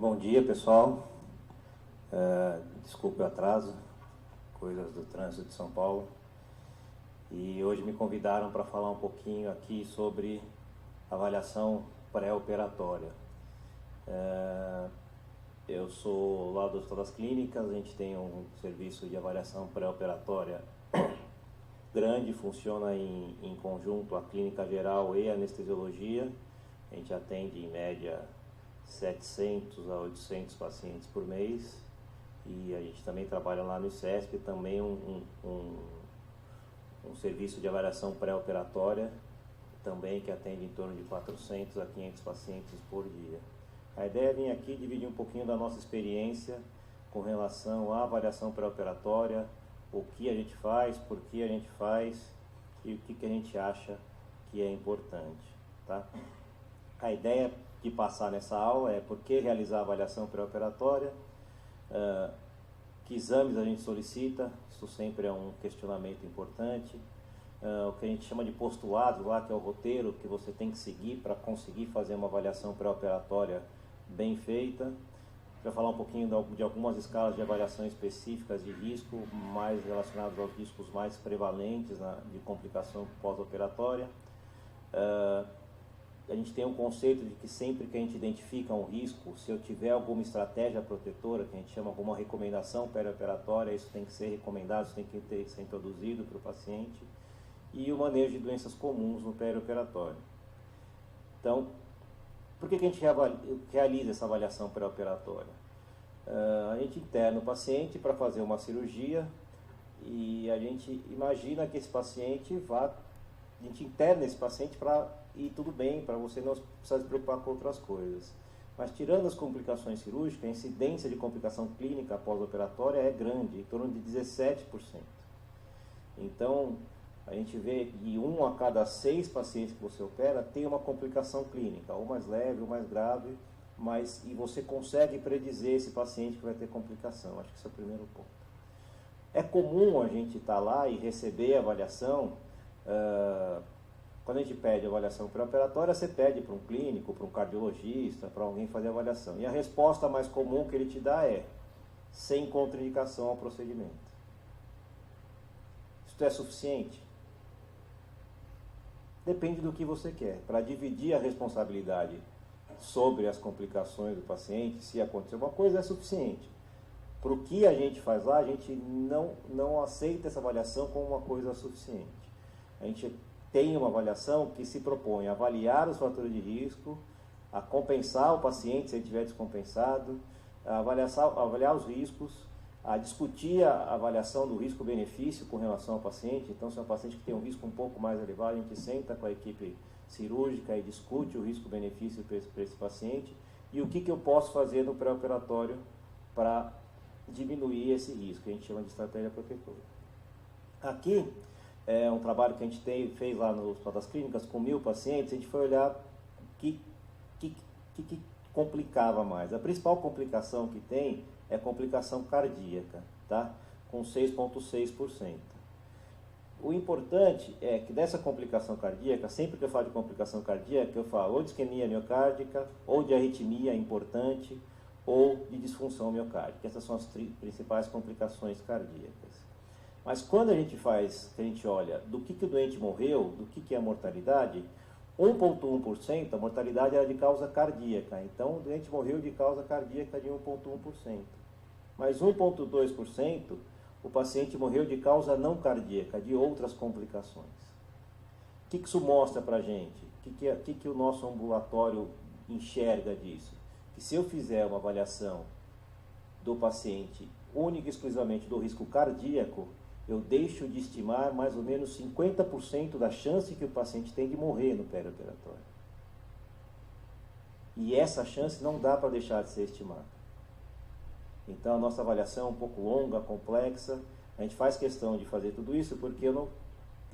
Bom dia, pessoal. Desculpe o atraso, coisas do trânsito de São Paulo. E hoje me convidaram para falar um pouquinho aqui sobre avaliação pré-operatória. Eu sou lá do Hospital das Clínicas, a gente tem um serviço de avaliação pré-operatória grande, funciona em conjunto a clínica geral e a anestesiologia. A gente atende em média 700 a 800 pacientes por mês, e a gente também trabalha lá no ICESP, também um serviço de avaliação pré-operatória, também que atende em torno de 400 a 500 pacientes por dia. A ideia é vir aqui dividir um pouquinho da nossa experiência com relação à avaliação pré-operatória, o que a gente faz, por que a gente faz e o que a gente acha que é importante, tá? A ideia de passar nessa aula é por que realizar a avaliação pré-operatória, que exames a gente solicita, isso sempre é um questionamento importante, o que a gente chama de postulado lá, que é o roteiro que você tem que seguir para conseguir fazer uma avaliação pré-operatória bem feita. Para falar um pouquinho de algumas escalas de avaliação específicas de risco, mais relacionadas aos riscos mais prevalentes de complicação pós-operatória. A gente tem um conceito de que sempre que a gente identifica um risco, se eu tiver alguma estratégia protetora, que a gente chama alguma recomendação pré-operatória, isso tem que ser recomendado, isso tem que ser introduzido para o paciente, e o manejo de doenças comuns no pré-operatório. Então, por que a gente realiza essa avaliação pré-operatória? A gente interna o paciente para fazer uma cirurgia e a gente imagina que esse paciente a gente interna esse paciente para ir tudo bem, para você não precisar se preocupar com outras coisas. Mas tirando as complicações cirúrgicas, a incidência de complicação clínica pós-operatória é grande, em torno de 17%. Então, a gente vê que 1 a cada 6 pacientes que você opera tem uma complicação clínica, ou mais leve ou mais grave, e você consegue predizer esse paciente que vai ter complicação. Acho que esse é o primeiro ponto. É comum a gente estar lá e receber a avaliação. Quando a gente pede avaliação pré-operatória, você pede para um clínico, para um cardiologista, para alguém fazer a avaliação. E a resposta mais comum que ele te dá é sem contraindicação ao procedimento. Isso é suficiente? Depende do que você quer. Para dividir a responsabilidade sobre as complicações do paciente, se acontecer alguma coisa, é suficiente. Para o que a gente faz lá, a gente não aceita essa avaliação como uma coisa suficiente. A gente tem uma avaliação que se propõe a avaliar os fatores de risco, a compensar o paciente se ele estiver descompensado, a avaliar os riscos, a discutir a avaliação do risco-benefício com relação ao paciente. Então, se é um paciente que tem um risco um pouco mais elevado, a gente senta com a equipe cirúrgica e discute o risco-benefício para esse paciente e o que eu posso fazer no pré-operatório para diminuir esse risco, que a gente chama de estratégia protetora. Aqui é um trabalho que a gente fez lá no Hospital das Clínicas com 1000 pacientes. A gente foi olhar o que complicava mais. A principal complicação que tem é a complicação cardíaca, tá? Com 6,6%. O importante é que dessa complicação cardíaca, sempre que eu falo de complicação cardíaca, eu falo ou de isquemia miocárdica, ou de arritmia importante, ou de disfunção miocárdica. Essas são as principais complicações cardíacas. Mas quando a gente olha do que o doente morreu, do que é a mortalidade, 1,1% a mortalidade era de causa cardíaca. Então, o doente morreu de causa cardíaca de 1,1%. Mas 1,2%, o paciente morreu de causa não cardíaca, de outras complicações. O que isso mostra para a gente? O que o nosso ambulatório enxerga disso? Que se eu fizer uma avaliação do paciente única e exclusivamente do risco cardíaco, eu deixo de estimar mais ou menos 50% da chance que o paciente tem de morrer no pré-operatório. E essa chance não dá para deixar de ser estimada. Então a nossa avaliação é um pouco longa, complexa. A gente faz questão de fazer tudo isso porque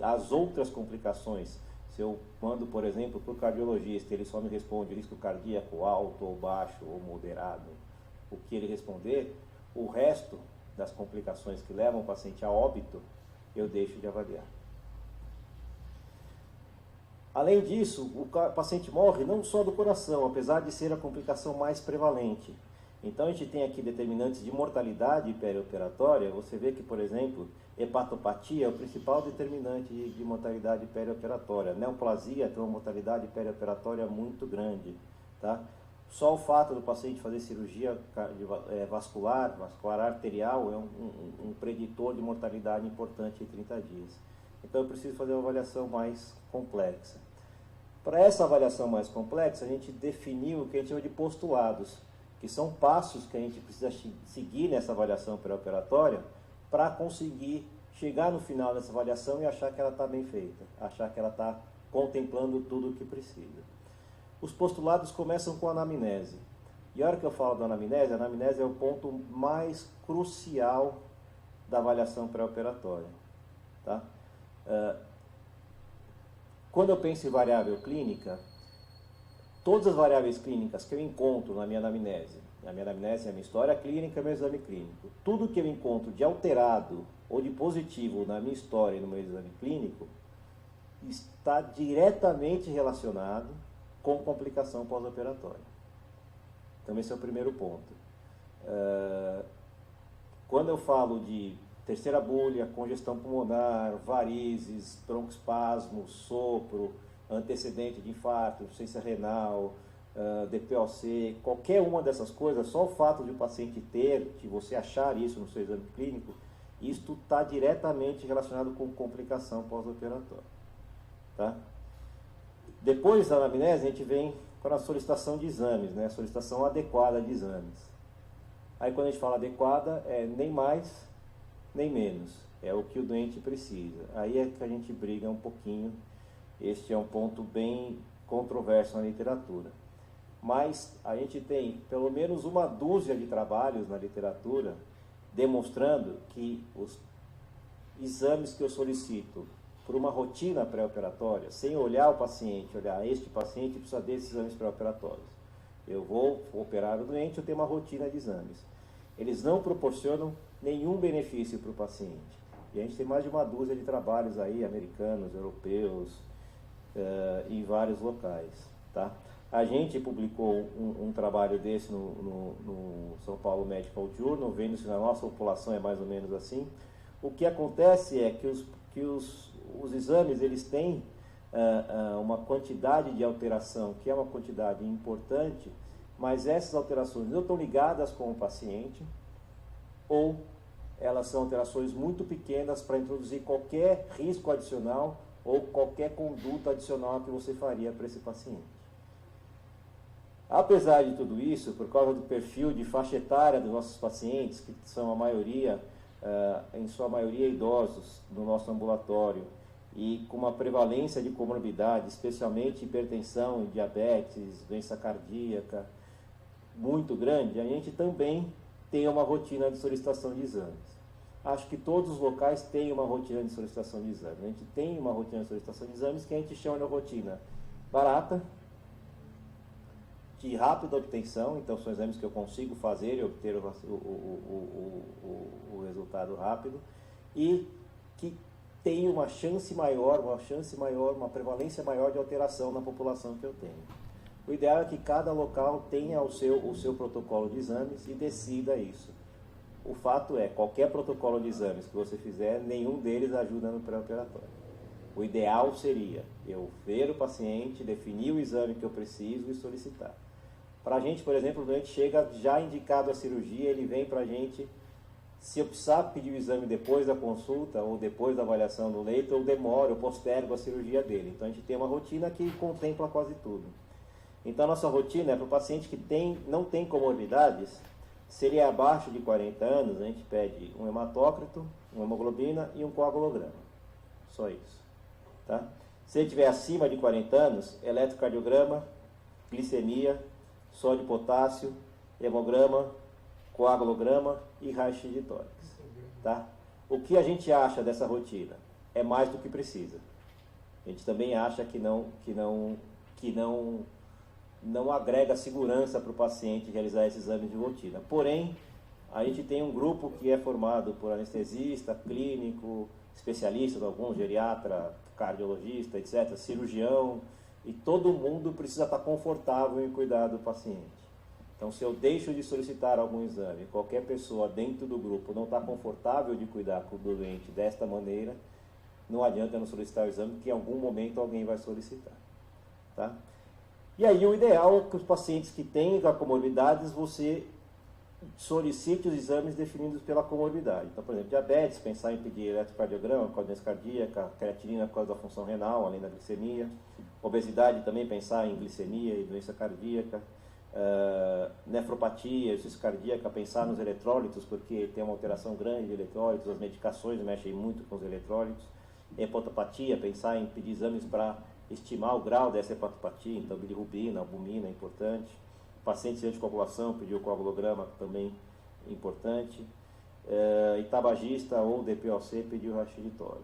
as outras complicações, se eu mando, por exemplo, para o cardiologista, ele só me responde risco cardíaco alto ou baixo ou moderado, o que ele responder, o resto das complicações que levam o paciente a óbito, eu deixo de avaliar. Além disso, o paciente morre não só do coração, apesar de ser a complicação mais prevalente. Então a gente tem aqui determinantes de mortalidade perioperatória. Você vê que, por exemplo, hepatopatia é o principal determinante de mortalidade perioperatória. Neoplasia tem uma mortalidade perioperatória muito grande, tá? Só o fato do paciente fazer cirurgia vascular arterial é um preditor de mortalidade importante em 30 dias. Então eu preciso fazer uma avaliação mais complexa. Para essa avaliação mais complexa, a gente definiu o que a gente chama de postulados, que são passos que a gente precisa seguir nessa avaliação pré-operatória para conseguir chegar no final dessa avaliação e achar que ela está bem feita, achar que ela está contemplando tudo o que precisa. Os postulados começam com a anamnese. E a hora que eu falo da anamnese, a anamnese é o ponto mais crucial da avaliação pré-operatória. Tá? Quando eu penso em variável clínica, todas as variáveis clínicas que eu encontro na minha anamnese é a minha história clínica, meu exame clínico, tudo que eu encontro de alterado ou de positivo na minha história e no meu exame clínico está diretamente relacionado com complicação pós-operatória. Então esse é o primeiro ponto. Quando eu falo de terceira bulha, congestão pulmonar, varizes, broncoespasmo, sopro, antecedente de infarto, insuficiência renal, DPOC, qualquer uma dessas coisas, só o fato de o paciente ter, de você achar isso no seu exame clínico, isto está diretamente relacionado com complicação pós-operatória. Tá? Depois da anamnese, a gente vem com a solicitação de exames, né? A solicitação adequada de exames. Aí quando a gente fala adequada, é nem mais, nem menos. É o que o doente precisa. Aí é que a gente briga um pouquinho. Este é um ponto bem controverso na literatura. Mas a gente tem pelo menos uma dúzia de trabalhos na literatura demonstrando que os exames que eu solicito por uma rotina pré-operatória, sem olhar o paciente, olhar este paciente precisa desses exames pré-operatórios. Eu vou operar o doente, eu tenho uma rotina de exames. Eles não proporcionam nenhum benefício para o paciente. E a gente tem mais de uma dúzia de trabalhos aí, americanos, europeus, em vários locais. Tá? A gente publicou um trabalho desse no São Paulo Medical Journal, vendo se na nossa população é mais ou menos assim. O que acontece é que os exames eles têm uma quantidade de alteração, que é uma quantidade importante, mas essas alterações não estão ligadas com o paciente, ou elas são alterações muito pequenas para introduzir qualquer risco adicional ou qualquer conduta adicional que você faria para esse paciente. Apesar de tudo isso, por causa do perfil de faixa etária dos nossos pacientes, que são a maioria, em sua maioria idosos no nosso ambulatório, e com uma prevalência de comorbidade, especialmente hipertensão, diabetes, doença cardíaca, muito grande, a gente também tem uma rotina de solicitação de exames. Acho que todos os locais têm uma rotina de solicitação de exames. A gente tem uma rotina de solicitação de exames que a gente chama de rotina barata, de rápida obtenção, então são exames que eu consigo fazer e obter o resultado rápido, e que tem uma chance maior, uma prevalência maior de alteração na população que eu tenho. O ideal é que cada local tenha o seu protocolo de exames e decida isso. O fato é, qualquer protocolo de exames que você fizer, nenhum deles ajuda no pré-operatório. O ideal seria eu ver o paciente, definir o exame que eu preciso e solicitar. Para a gente, por exemplo, o doente chega já indicado a cirurgia, ele vem para a gente, se eu precisar pedir o exame depois da consulta ou depois da avaliação do leito, eu demoro, eu postergo a cirurgia dele. Então a gente tem uma rotina que contempla quase tudo. Então a nossa rotina é para o paciente que não tem comorbidades, se ele é abaixo de 40 anos, a gente pede um hematócrito, uma hemoglobina e um coagulograma. Só isso. Tá? Se ele estiver acima de 40 anos, eletrocardiograma, glicemia, sódio e potássio, hemograma, coagulograma e raio-x de tórax. Tá? O que a gente acha dessa rotina? É mais do que precisa. A gente também acha que não agrega segurança para o paciente realizar esses exames de rotina. Porém, a gente tem um grupo que é formado por anestesista, clínico, especialista, alguns, geriatra, cardiologista, etc., cirurgião, e todo mundo precisa estar confortável em cuidar do paciente. Então, se eu deixo de solicitar algum exame, qualquer pessoa dentro do grupo não está confortável de cuidar do doente desta maneira, não adianta eu não solicitar o exame, porque em algum momento alguém vai solicitar. Tá? E aí o ideal é que os pacientes que têm comorbidades, você solicite os exames definidos pela comorbidade. Então, por exemplo, diabetes, pensar em pedir eletrocardiograma, por causa da doença cardíaca, creatinina por causa da função renal, além da glicemia. Obesidade também, pensar em glicemia e doença cardíaca. Nefropatia, insuficiência cardíaca, pensar nos eletrólitos, porque tem uma alteração grande de eletrólitos, as medicações mexem muito com os eletrólitos. Hepatopatia, pensar em pedir exames para estimar o grau dessa hepatopatia, então bilirrubina, albumina é importante. Pacientes de anticoagulação, pedir o coagulograma também importante. E tabagista ou DPOC, pedir o raio-x de tórax.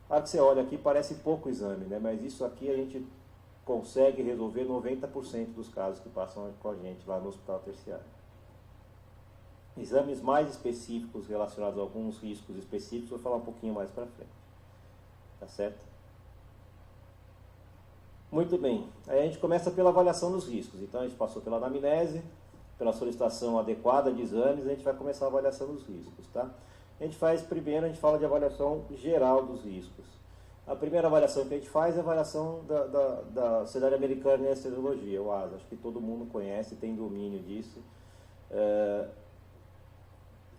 A hora que você olha aqui, parece pouco exame, né? Mas isso aqui a gente consegue resolver 90% dos casos que passam com a gente lá no hospital terciário. Exames mais específicos relacionados a alguns riscos específicos, vou falar um pouquinho mais para frente. Tá certo? Muito bem. Aí a gente começa pela avaliação dos riscos. Então a gente passou pela anamnese, pela solicitação adequada de exames, a gente vai começar a avaliação dos riscos, tá? A gente fala de avaliação geral dos riscos. A primeira avaliação que a gente faz é a avaliação da Sociedade Americana de Anestesiologia, o ASA. Acho que todo mundo conhece, tem domínio disso.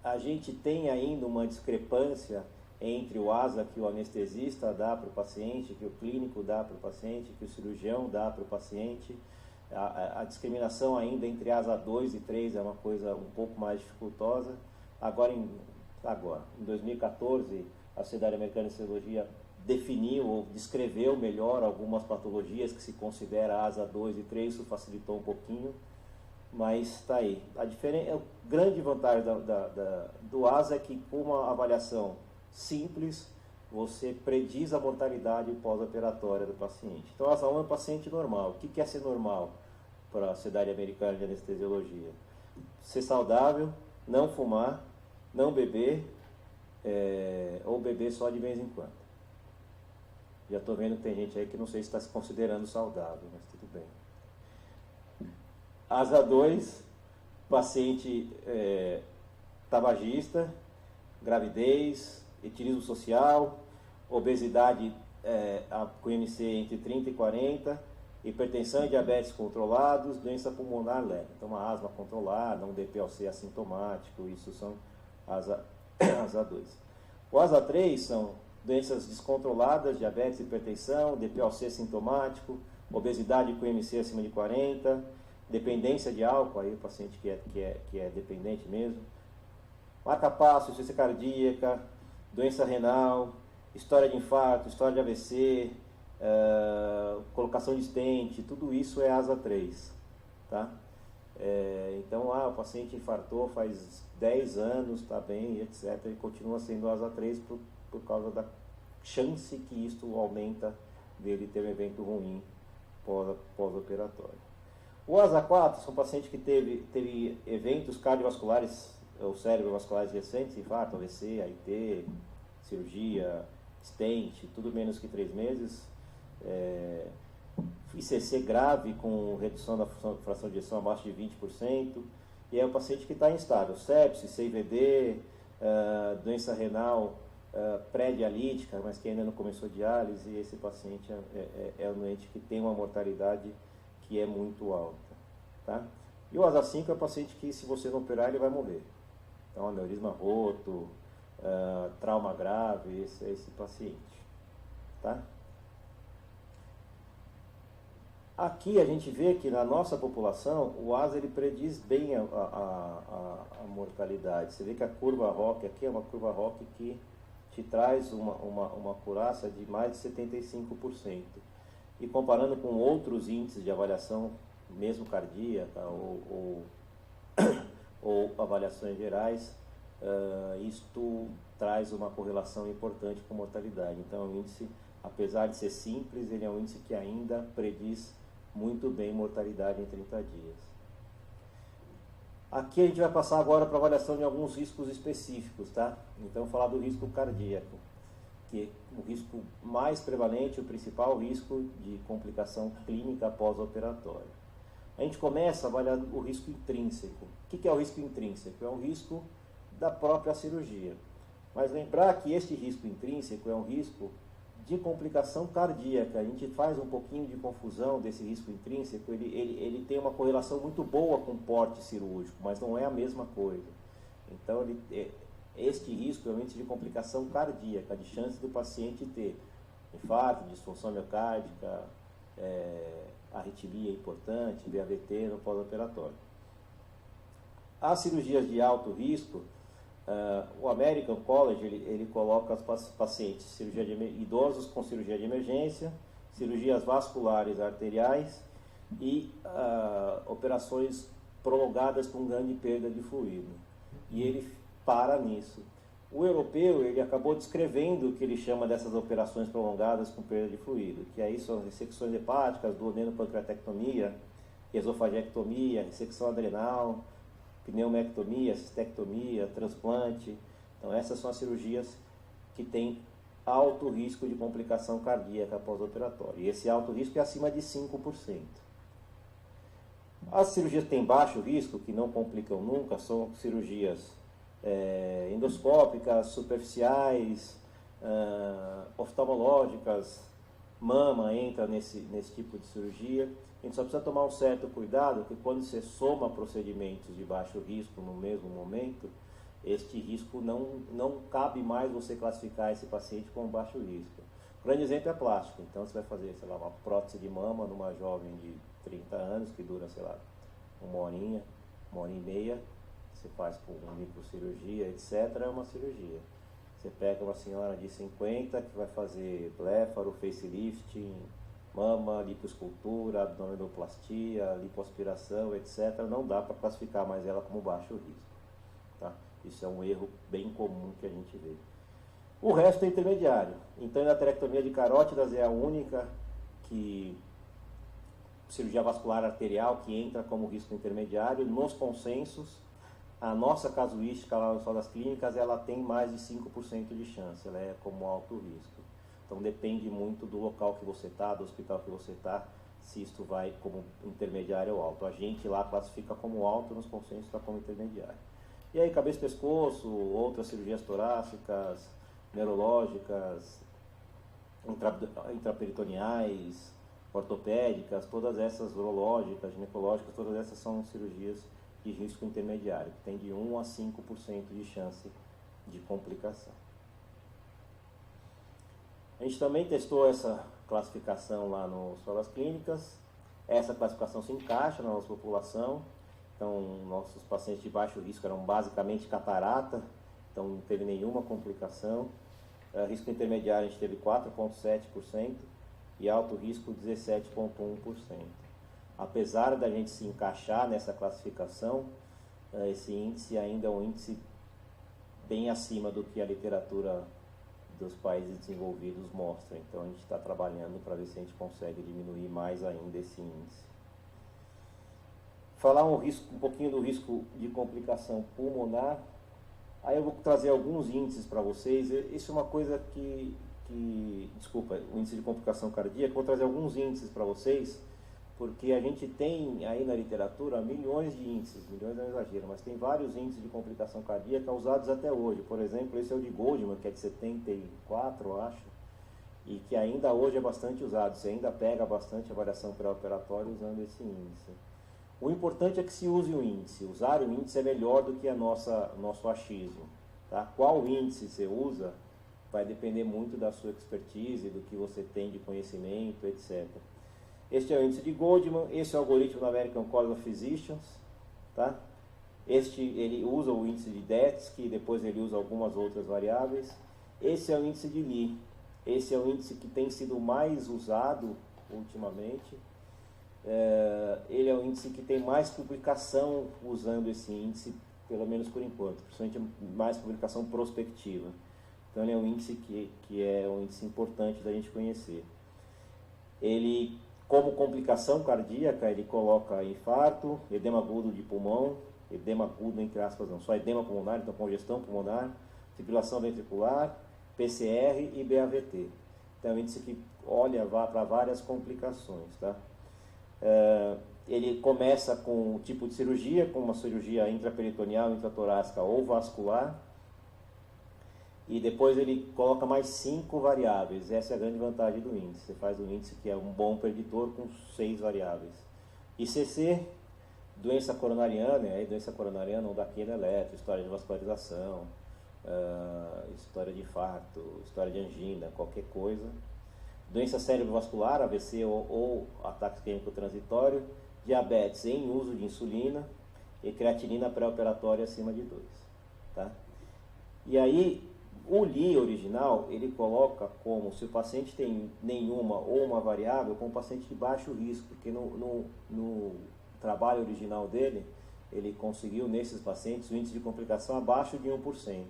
A gente tem ainda uma discrepância entre o ASA que o anestesista dá para o paciente, que o clínico dá para o paciente, que o cirurgião dá para o paciente. A discriminação ainda entre ASA 2 e 3 é uma coisa um pouco mais dificultosa. Agora, em 2014, a Sociedade Americana de Anestesiologia definiu ou descreveu melhor algumas patologias que se considera ASA 2 e 3, isso facilitou um pouquinho, mas está aí. A grande vantagem do ASA é que com uma avaliação simples, você prediz a mortalidade pós-operatória do paciente. Então, ASA 1 é um paciente normal. O que é ser normal para a Sociedade Americana de Anestesiologia? Ser saudável, não fumar, não beber, ou beber só de vez em quando. Já estou vendo que tem gente aí que não sei se está se considerando saudável, mas tudo bem. ASA 2, paciente tabagista, gravidez, etilismo social, obesidade com IMC entre 30 e 40, hipertensão e diabetes controlados, doença pulmonar leve. Então, uma asma controlada, um DPLC assintomático, isso são ASA 2. O ASA 3 são doenças descontroladas, diabetes, hipertensão, DPLC sintomático, obesidade com IMC acima de 40, dependência de álcool, aí o paciente que é dependente mesmo, marca-passo, insuficiência cardíaca, doença renal, história de infarto, história de AVC, colocação de stent, tudo isso é ASA 3, tá? Então, o paciente infartou faz 10 anos, está bem, etc. E continua sendo ASA 3 por causa da chance que isto aumenta dele ter um evento ruim pós-operatório. O ASA 4 são pacientes que teve eventos cardiovasculares ou cerebrovasculares recentes, infarto, AVC, AIT, cirurgia, stent, tudo menos que 3 meses, ICC grave com redução da fração de ejeção abaixo de 20%, e é o paciente que está em estágio, sepsis, CVD, doença renal pré-dialítica, mas que ainda não começou diálise, e esse paciente é um doente que tem uma mortalidade que é muito alta. Tá? E o ASA 5 é o paciente que, se você não operar, ele vai morrer. Então, aneurisma roto, trauma grave, esse é esse paciente. Tá? Aqui a gente vê que na nossa população, o ASA ele prediz bem a mortalidade. Você vê que a curva ROC aqui é uma curva ROC que te traz uma curaça de mais de 75%. E comparando com outros índices de avaliação, mesmo cardíaca ou avaliações gerais, isto traz uma correlação importante com mortalidade. Então, o índice, apesar de ser simples, ele é um índice que ainda prediz muito bem mortalidade em 30 dias. Aqui a gente vai passar agora para a avaliação de alguns riscos específicos, tá? Então, vou falar do risco cardíaco, que é o risco mais prevalente, o principal risco de complicação clínica pós-operatória. a gente começa a avaliar o risco intrínseco. O que é o risco intrínseco? É um risco da própria cirurgia. Mas lembrar que este risco intrínseco é um risco de complicação cardíaca. A gente faz um pouquinho de confusão desse risco intrínseco. Ele tem uma correlação muito boa com o porte cirúrgico, mas não é a mesma coisa. Então, este risco é um índice de complicação cardíaca, de chance do paciente ter infarto, disfunção miocárdica, arritmia importante, VAVT no pós-operatório. As cirurgias de alto risco, o American College ele coloca os pacientes idosos com cirurgia de emergência, cirurgias vasculares arteriais e operações prolongadas com grande perda de fluido. E ele para nisso. O europeu ele acabou descrevendo o que ele chama dessas operações prolongadas com perda de fluido, que aí são ressecções hepáticas, duodeno-pancreatectomia, esofagectomia, ressecção adrenal, pneumectomia, cistectomia, transplante. Então essas são as cirurgias que têm alto risco de complicação cardíaca pós-operatória. E esse alto risco é acima de 5%. As cirurgias que têm baixo risco, que não complicam nunca, são cirurgias endoscópicas, superficiais, oftalmológicas. Mama entra nesse tipo de cirurgia. A gente só precisa tomar um certo cuidado, que quando você soma procedimentos de baixo risco no mesmo momento, este risco não cabe mais você classificar esse paciente como baixo risco. O grande exemplo é plástico. Então você vai fazer, sei lá, uma prótese de mama numa jovem de 30 anos, que dura, sei lá, uma hora e meia, você faz com microcirurgia, etc., é uma cirurgia. Você pega uma senhora de 50 que vai fazer blefaro, facelift, mama, lipoescultura, abdominoplastia, lipoaspiração, etc., não dá para classificar mais ela como baixo risco. Tá? Isso é um erro bem comum que a gente vê. O resto é intermediário. Então, a endarterectomia de carótidas é a única cirurgia vascular arterial que entra como risco intermediário. Nos consensos, a nossa casuística lá no Hospital das Clínicas, ela tem mais de 5% de chance, ela é como alto risco. Então depende muito do local que você está, do hospital que você está, se isto vai como intermediário ou alto. A gente lá classifica como alto, nos consensos está como intermediário. E aí cabeça e pescoço, outras cirurgias torácicas, neurológicas, intraperitoneais, ortopédicas, todas essas urológicas, ginecológicas, todas essas são cirurgias de risco intermediário, que tem de 1 a 5% de chance de complicação. A gente também testou essa classificação lá no Hospital das Clínicas. Essa classificação se encaixa na nossa população. Então, nossos pacientes de baixo risco eram basicamente catarata, então não teve nenhuma complicação. Risco intermediário a gente teve 4,7% e alto risco 17,1%. Apesar da gente se encaixar nessa classificação, esse índice ainda é um índice bem acima do que a literatura dos países desenvolvidos mostra. Então a gente está trabalhando para ver se a gente consegue diminuir mais ainda esse índice. Falar um pouquinho do risco de complicação pulmonar. Aí eu vou trazer alguns índices para vocês. Isso é uma coisa desculpa, o índice de complicação cardíaca. Vou trazer alguns índices para vocês, porque a gente tem aí na literatura milhões de índices, milhões é um exagero, mas tem vários índices de complicação cardíaca usados até hoje. Por exemplo, esse é o de Goldman, que é de 74, eu acho, e que ainda hoje é bastante usado. Você ainda pega bastante avaliação pré-operatória usando esse índice. O importante é que se use o índice. Usar o índice é melhor do que nosso achismo. Tá? Qual índice você usa vai depender muito da sua expertise, do que você tem de conhecimento, etc. Este é o índice de Goldman, esse é o algoritmo da American College of Physicians, tá? Ele usa o índice de DETS, que depois ele usa algumas outras variáveis. Esse é o índice de Lee, esse é o índice que tem sido mais usado ultimamente. Ele é o índice que tem mais publicação usando esse índice, pelo menos por enquanto, principalmente mais publicação prospectiva. Então ele é um índice que é um índice importante da gente conhecer. Ele, como complicação cardíaca, ele coloca infarto, edema agudo de pulmão, edema agudo entre aspas não, só edema pulmonar, então congestão pulmonar, fibrilação ventricular, PCR e BAVT. Então é um índice que olha para várias complicações, tá? Ele começa com um tipo de cirurgia, com uma cirurgia intraperitoneal, intratorácica ou vascular, e depois ele coloca mais 5 variáveis. Essa é a grande vantagem do índice. Você faz um índice que é um bom preditor com 6 variáveis. ICC, doença coronariana, aí doença coronariana, onda queda elétrica, história de vascularização, história de infarto, história de angina, qualquer coisa. Doença cerebrovascular, AVC ou ataque isquêmico transitório, diabetes em uso de insulina e creatinina pré-operatória acima de 2. Tá? E aí, o LI original, ele coloca como se o paciente tem nenhuma ou uma variável, como paciente de baixo risco, porque no trabalho original dele, ele conseguiu nesses pacientes o índice de complicação abaixo de 1%.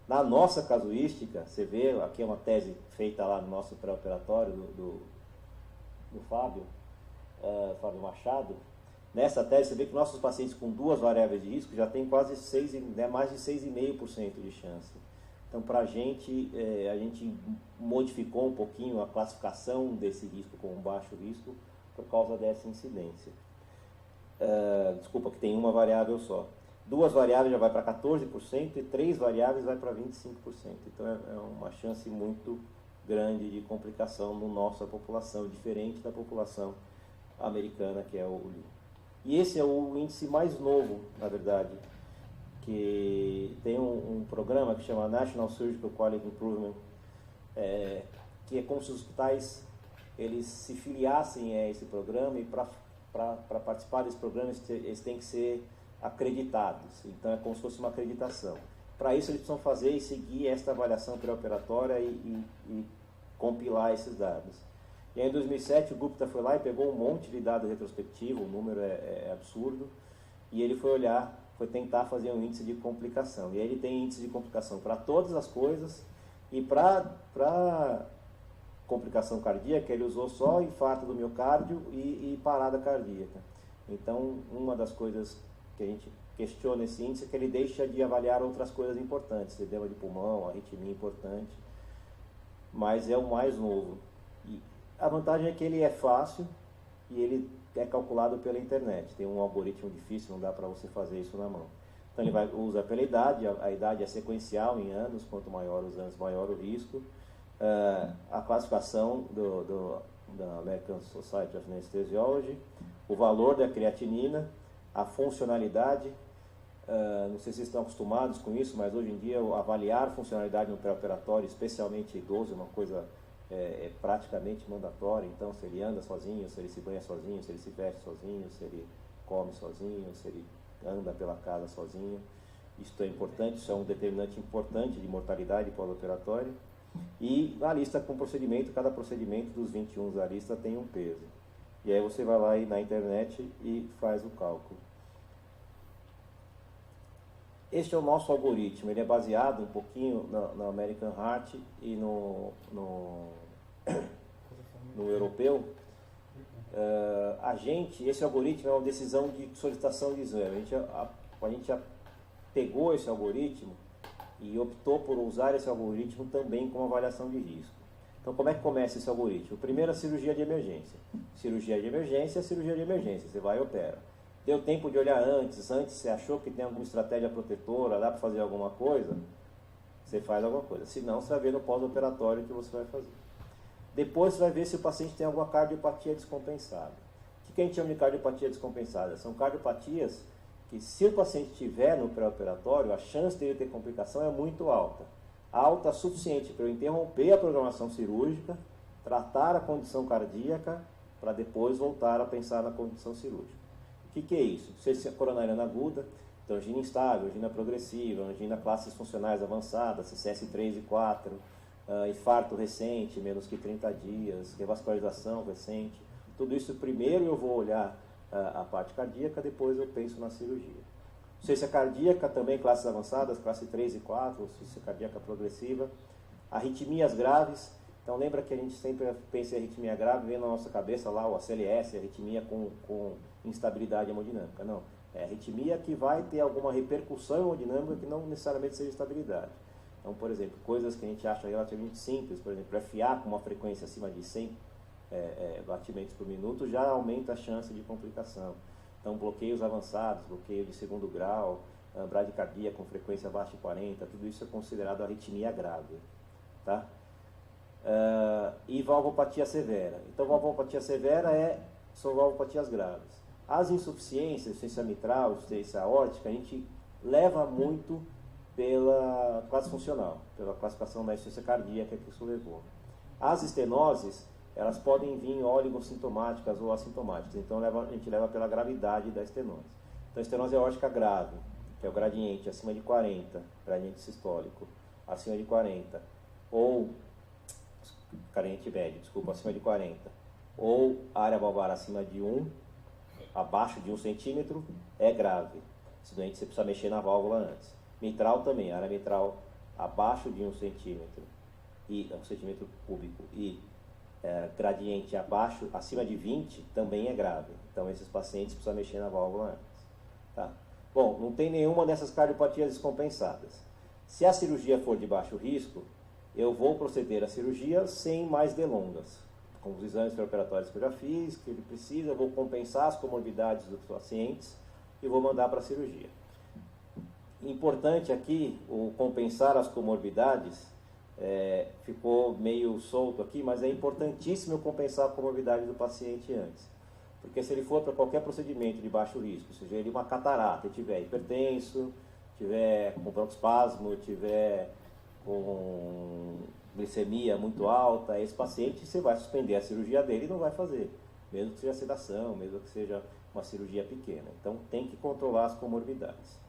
Na nossa casuística, você vê, aqui é uma tese feita lá no nosso pré-operatório do Fábio Machado. Nessa tese, você vê que nossos pacientes com 2 variáveis de risco já tem quase mais de 6,5% de chance. Então, para a gente modificou um pouquinho a classificação desse risco como baixo risco por causa dessa incidência. Desculpa, que tem uma variável só. 2 variáveis já vai para 14% e 3 variáveis vai para 25%. Então, é uma chance muito grande de complicação na nossa população, diferente da população americana, que é o LI. E esse é o índice mais novo, na verdade, que tem um programa que chama National Surgical Quality Improvement, que é como se os hospitais eles se filiassem a esse programa, e para participar desse programa eles têm que ser acreditados. Então é como se fosse uma acreditação. Para isso eles precisam fazer e seguir esta avaliação pré-operatória e compilar esses dados. E aí em 2007 o Gupta foi lá e pegou um monte de dados retrospectivos, o número é absurdo, e ele foi tentar fazer um índice de complicação. E aí ele tem índice de complicação para todas as coisas, e para complicação cardíaca ele usou só infarto do miocárdio e parada cardíaca. Então, uma das coisas que a gente questiona esse índice é que ele deixa de avaliar outras coisas importantes, edema de pulmão, arritmia importante, mas é o mais novo. E a vantagem é que ele é fácil e ele é calculado pela internet. Tem um algoritmo difícil, não dá para você fazer isso na mão. Então ele usa pela idade, a idade é sequencial em anos, quanto maior os anos, maior o risco. A classificação da American Society of Anesthesiology, o valor da creatinina, a funcionalidade. Não sei se vocês estão acostumados com isso, mas hoje em dia avaliar funcionalidade no pré-operatório, especialmente idoso, é uma coisa praticamente mandatória. Então, se ele anda sozinho, se ele se banha sozinho, se ele se veste sozinho, se ele come sozinho, se ele anda pela casa sozinho, isso é importante, isso é um determinante importante de mortalidade pós-operatória. E a lista com procedimento, cada procedimento dos 21 da lista tem um peso. E aí você vai lá na internet e faz o cálculo. Este é o nosso algoritmo, ele é baseado um pouquinho na American Heart e no europeu. Esse algoritmo é uma decisão de solicitação de exame. A gente já pegou esse algoritmo e optou por usar esse algoritmo também como avaliação de risco. Então, como é que começa esse algoritmo? Primeiro, a cirurgia de emergência. Cirurgia de emergência é cirurgia de emergência, você vai e opera. Deu tempo de olhar antes você achou que tem alguma estratégia protetora, dá para fazer alguma coisa, você faz alguma coisa. Se não, você vai ver no pós-operatório o que você vai fazer. Depois você vai ver se o paciente tem alguma cardiopatia descompensada. O que a gente chama de cardiopatia descompensada? São cardiopatias que, se o paciente tiver no pré-operatório, a chance dele ter complicação é muito alta. Alta suficiente para eu interromper a programação cirúrgica, tratar a condição cardíaca, para depois voltar a pensar na condição cirúrgica. O que é isso? Ciência coronariana aguda, então angina instável, angina progressiva, angina classes funcionais avançadas, CCS3 e 4, infarto recente, menos que 30 dias, revascularização recente. Tudo isso primeiro eu vou olhar a parte cardíaca, depois eu penso na cirurgia. Ciência cardíaca também, classes avançadas, classe 3 e 4, ciência cardíaca progressiva. Arritmias graves, então lembra que a gente sempre pensa em arritmia grave, vem na nossa cabeça lá o ACLS, arritmia com instabilidade hemodinâmica. Não, é arritmia que vai ter alguma repercussão hemodinâmica que não necessariamente seja estabilidade. Então, por exemplo, coisas que a gente acha relativamente simples, por exemplo, FA com uma frequência acima de 100 batimentos por minuto, já aumenta a chance de complicação. Então, bloqueios avançados, bloqueio de segundo grau, bradicardia com frequência abaixo de 40, tudo isso é considerado arritmia grave. Tá? E valvopatia severa. Então, valvopatia severa são valvopatias graves. As insuficiências, insuficiência mitral, insuficiência aórtica, a gente leva muito pela classe funcional, pela classificação da insuficiência cardíaca que isso levou. As estenoses, elas podem vir oligossintomáticas ou assintomáticas, então a gente leva pela gravidade da estenose. Então, a estenose aórtica grave, que é o gradiente acima de 40, gradiente sistólico, acima de 40, ou gradiente médio, acima de 40, ou área valvar acima de 1, abaixo de 1 centímetro, é grave. Esse doente você precisa mexer na válvula antes. Mitral também, área mitral abaixo de 1 centímetro, e 1 centímetro cúbico, e gradiente acima de 20, também é grave. Então, esses pacientes precisam mexer na válvula antes. Tá? Bom, não tem nenhuma dessas cardiopatias descompensadas. Se a cirurgia for de baixo risco, eu vou proceder à cirurgia sem mais delongas. Com os exames pré-operatórios que eu já fiz, que ele precisa, eu vou compensar as comorbidades dos pacientes e vou mandar para a cirurgia. Importante aqui, o compensar as comorbidades, ficou meio solto aqui, mas é importantíssimo eu compensar a comorbidade do paciente antes. Porque se ele for para qualquer procedimento de baixo risco, seja ele uma catarata, tiver hipertenso, tiver com broncoespasmo, tiver com glicemia muito alta, esse paciente você vai suspender a cirurgia dele e não vai fazer, mesmo que seja sedação, mesmo que seja uma cirurgia pequena. Então tem que controlar as comorbidades.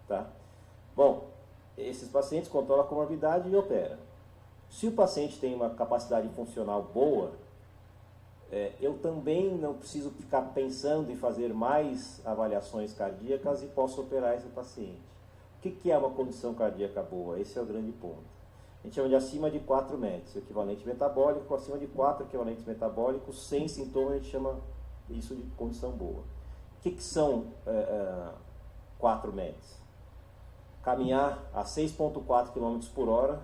Tá? Bom, esses pacientes controlam a comorbidade e operam. Se o paciente tem uma capacidade funcional boa, eu também não preciso ficar pensando em fazer mais avaliações cardíacas e posso operar esse paciente. O que é uma condição cardíaca boa? Esse é o grande ponto. A gente chama de acima de 4 METs, equivalente metabólico, acima de 4 equivalentes metabólicos, sem sintoma, a gente chama isso de condição boa. O que são 4 METs? Caminhar a 6,4 km por hora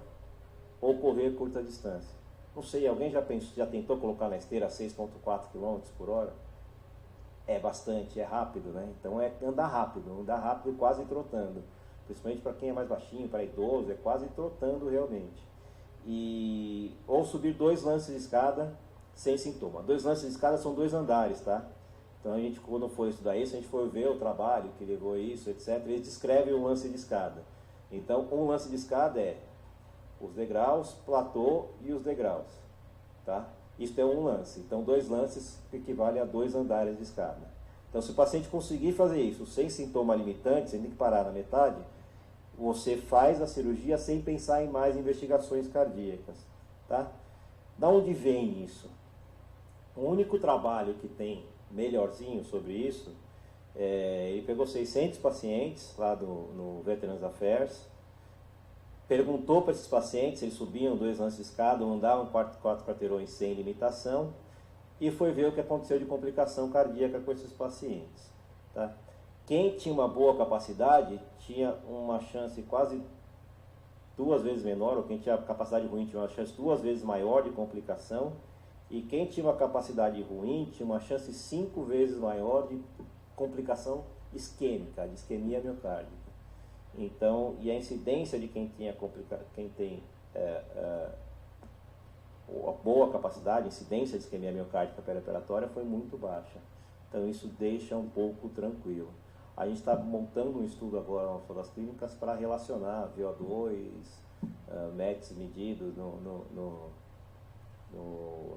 ou correr curta distância. Não sei, alguém já tentou colocar na esteira a 6,4 km por hora? É bastante, é rápido, né? Então é andar rápido quase trotando. Principalmente para quem é mais baixinho, para idoso, é quase trotando realmente. Ou subir 2 lances de escada sem sintoma. 2 lances de escada são 2 andares, tá? Então a gente, quando for estudar isso, a gente for ver o trabalho que levou isso, etc. Eles descrevem um lance de escada. Então, um lance de escada é os degraus, platô e os degraus. Tá? Isso é um lance. Então, 2 lances equivalem a 2 andares de escada. Então, se o paciente conseguir fazer isso sem sintoma limitante, sem ter que parar na metade, você faz a cirurgia sem pensar em mais investigações cardíacas. Tá? Da onde vem isso? O único trabalho que tem melhorzinho sobre isso, ele pegou 600 pacientes lá no Veterans Affairs, perguntou para esses pacientes se eles subiam 2 lances de escada ou andavam 4 quarteirões sem limitação e foi ver o que aconteceu de complicação cardíaca com esses pacientes. Tá? Quem tinha uma boa capacidade tinha uma chance quase 2 vezes menor, ou quem tinha capacidade ruim tinha uma chance 2 vezes maior de complicação, e quem tinha uma capacidade ruim tinha uma chance 5 vezes maior de complicação isquêmica, de isquemia miocárdica. Então, e a incidência de quem tem a boa capacidade, incidência de isquemia miocárdica perioperatória foi muito baixa. Então, isso deixa um pouco tranquilo. A gente está montando um estudo agora nas nossas clínicas para relacionar VO2, METs medidos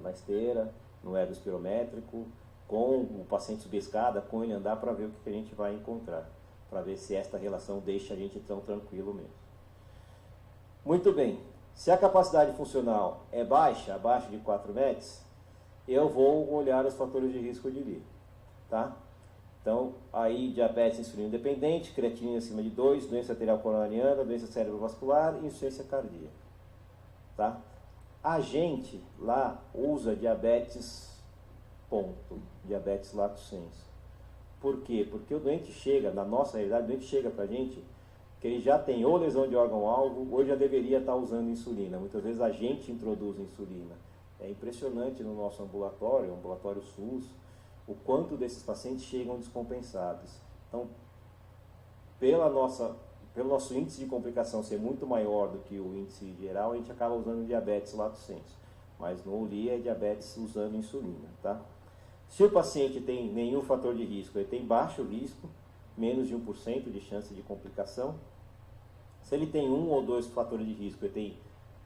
na esteira, no ego espirométrico, com o paciente subir escada, com ele andar, para ver o que a gente vai encontrar, para ver se esta relação deixa a gente tão tranquilo mesmo. Muito bem, se a capacidade funcional é baixa, abaixo de 4 METs, eu vou olhar os fatores de risco de vir, tá? Então, aí diabetes insulino dependente, creatinina acima de 2, doença arterial coronariana, doença cerebrovascular e insuficiência cardíaca, tá? A gente lá usa diabetes ponto, diabetes lato sensu. Por quê? Porque o doente chega, na nossa realidade, o doente chega para a gente que ele já tem ou lesão de órgão-alvo ou já deveria estar usando insulina. Muitas vezes a gente introduz insulina. É impressionante no nosso ambulatório SUS, o quanto desses pacientes chegam descompensados. Então, pelo nosso índice de complicação ser muito maior do que o índice geral, a gente acaba usando diabetes lato sensu. Mas no ULI é diabetes usando insulina, tá? Se o paciente tem nenhum fator de risco, ele tem baixo risco, menos de 1% de chance de complicação. Se ele tem um ou dois fatores de risco, ele tem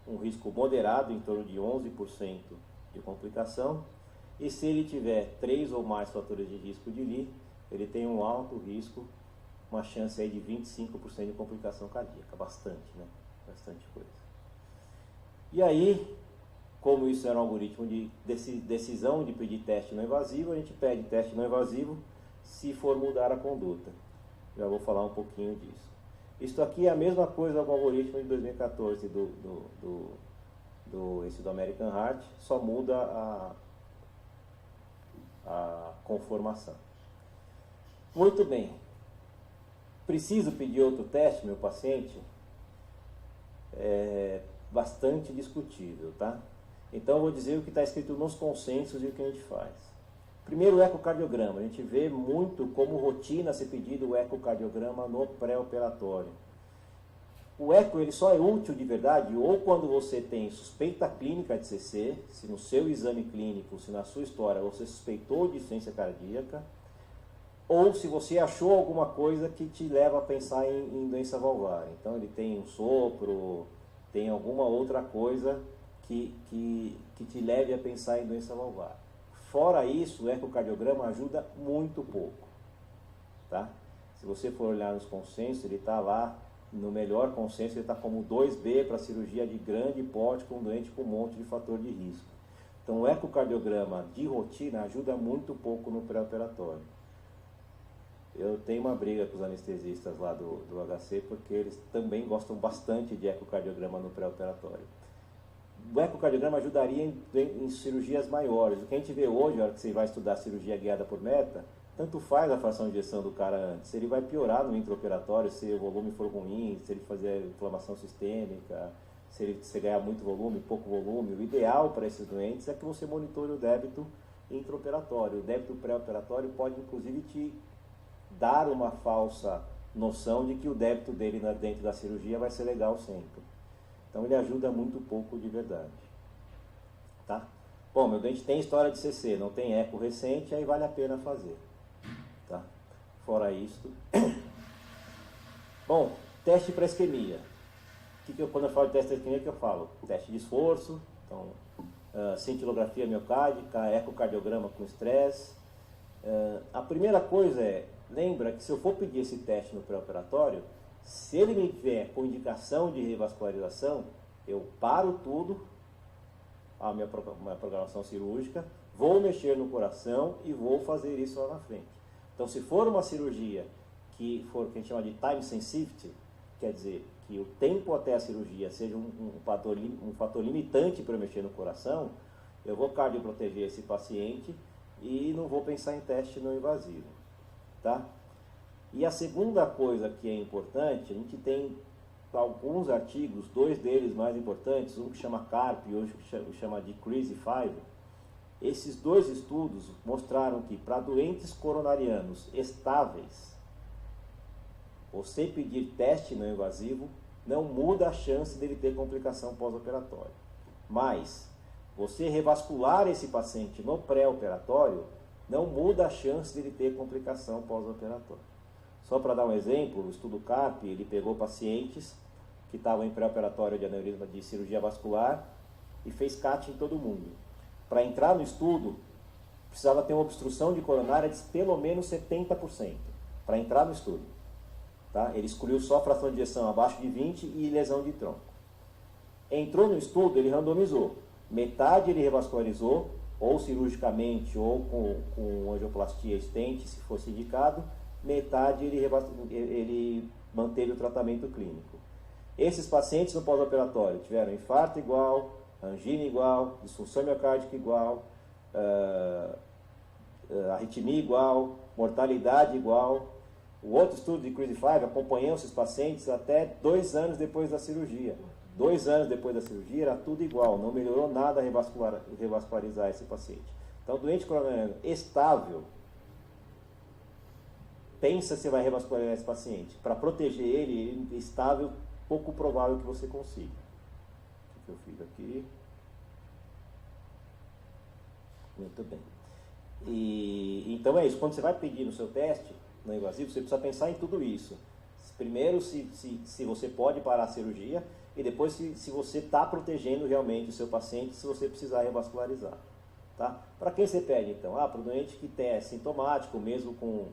um risco moderado, em torno de 11% de complicação. E se ele tiver 3 ou mais fatores de risco de LI, ele tem um alto risco, uma chance aí de 25% de complicação cardíaca. Bastante, né? Bastante coisa. E aí, como isso era um algoritmo de decisão de pedir teste não invasivo, a gente pede teste não invasivo se for mudar a conduta. Já vou falar um pouquinho disso. Isso aqui é a mesma coisa com o algoritmo de 2014 esse do American Heart, só muda a conformação. Muito bem. Preciso pedir outro teste, meu paciente? É bastante discutível, tá? Então eu vou dizer o que está escrito nos consensos e o que a gente faz. Primeiro, o ecocardiograma. A gente vê muito como rotina ser pedido o ecocardiograma no pré-operatório. O eco ele só é útil de verdade ou quando você tem suspeita clínica de CC, se no seu exame clínico, se na sua história você suspeitou de insuficiência cardíaca, ou se você achou alguma coisa que te leva a pensar em doença valvar. Então ele tem um sopro, tem alguma outra coisa que te leve a pensar em doença valvar. Fora isso, o ecocardiograma ajuda muito pouco, tá? Se você for olhar nos consensos, ele está lá, no melhor consenso, ele está como 2B para cirurgia de grande porte com doente com um monte de fator de risco. Então, o ecocardiograma de rotina ajuda muito pouco no pré-operatório. Eu tenho uma briga com os anestesistas lá do HC, porque eles também gostam bastante de ecocardiograma no pré-operatório. O ecocardiograma ajudaria em cirurgias maiores. O que a gente vê hoje, na hora que você vai estudar cirurgia guiada por meta, tanto faz a fração de ejeção do cara antes. Ele vai piorar no intraoperatório se o volume for ruim, se ele fazer inflamação sistêmica, se ganhar muito volume, pouco volume. O ideal para esses doentes é que você monitore o débito intraoperatório. O débito pré-operatório pode, inclusive, te dar uma falsa noção de que o débito dele dentro da cirurgia vai ser legal sempre. Então ele ajuda muito pouco de verdade, tá? Bom, meu doente tem história de CC, não tem eco recente, aí vale a pena fazer, tá? Fora isto. Bom, teste para isquemia. Quando eu falo de teste para isquemia, o que eu falo? Teste de esforço, então, cintilografia miocárdica, ecocardiograma com estresse. A primeira coisa é, lembra que se eu for pedir esse teste no pré-operatório, se ele me vier com indicação de revascularização, eu paro tudo, a minha programação cirúrgica, vou mexer no coração e vou fazer isso lá na frente. Então, se for uma cirurgia que a gente chama de time sensitivity, quer dizer que o tempo até a cirurgia seja um fator limitante para eu mexer no coração, eu vou cardioproteger esse paciente e não vou pensar em teste não invasivo, tá? E a segunda coisa que é importante, a gente tem alguns artigos, 2 deles mais importantes, um que chama CARP e outro que chama de CRISI-5. Esses 2 estudos mostraram que para doentes coronarianos estáveis, você pedir teste não invasivo não muda a chance dele ter complicação pós-operatória. Mas, você revascular esse paciente no pré-operatório não muda a chance dele ter complicação pós-operatória. Só para dar um exemplo, o estudo CARP, ele pegou pacientes que estavam em pré-operatório de aneurisma de cirurgia vascular e fez CAT em todo mundo. Para entrar no estudo, precisava ter uma obstrução de coronária de pelo menos 70% para entrar no estudo. Tá? Ele excluiu só fração de ejeção abaixo de 20 e lesão de tronco. Entrou no estudo, ele randomizou. Metade ele revascularizou, ou cirurgicamente, ou com angioplastia estente, se fosse indicado. Metade ele manteve o tratamento clínico. Esses pacientes no pós-operatório tiveram infarto igual, angina igual, disfunção miocárdica igual, arritmia igual, mortalidade igual. O outro estudo de CRISI-5 acompanhou esses pacientes até 2 anos depois da cirurgia. 2 anos depois da cirurgia era tudo igual, não melhorou nada revascularizar esse paciente. Então, doente coronariano estável, pensa se vai revascularizar esse paciente. Para proteger ele estável, pouco provável que você consiga. O que eu fiz aqui? Muito bem. Então é isso, quando você vai pedir no seu teste não invasivo, você precisa pensar em tudo isso. Primeiro, se você pode parar a cirurgia, e depois se você está protegendo realmente o seu paciente, se você precisar revascularizar. Tá? Para quem você pede então? Para o doente que é sintomático, mesmo com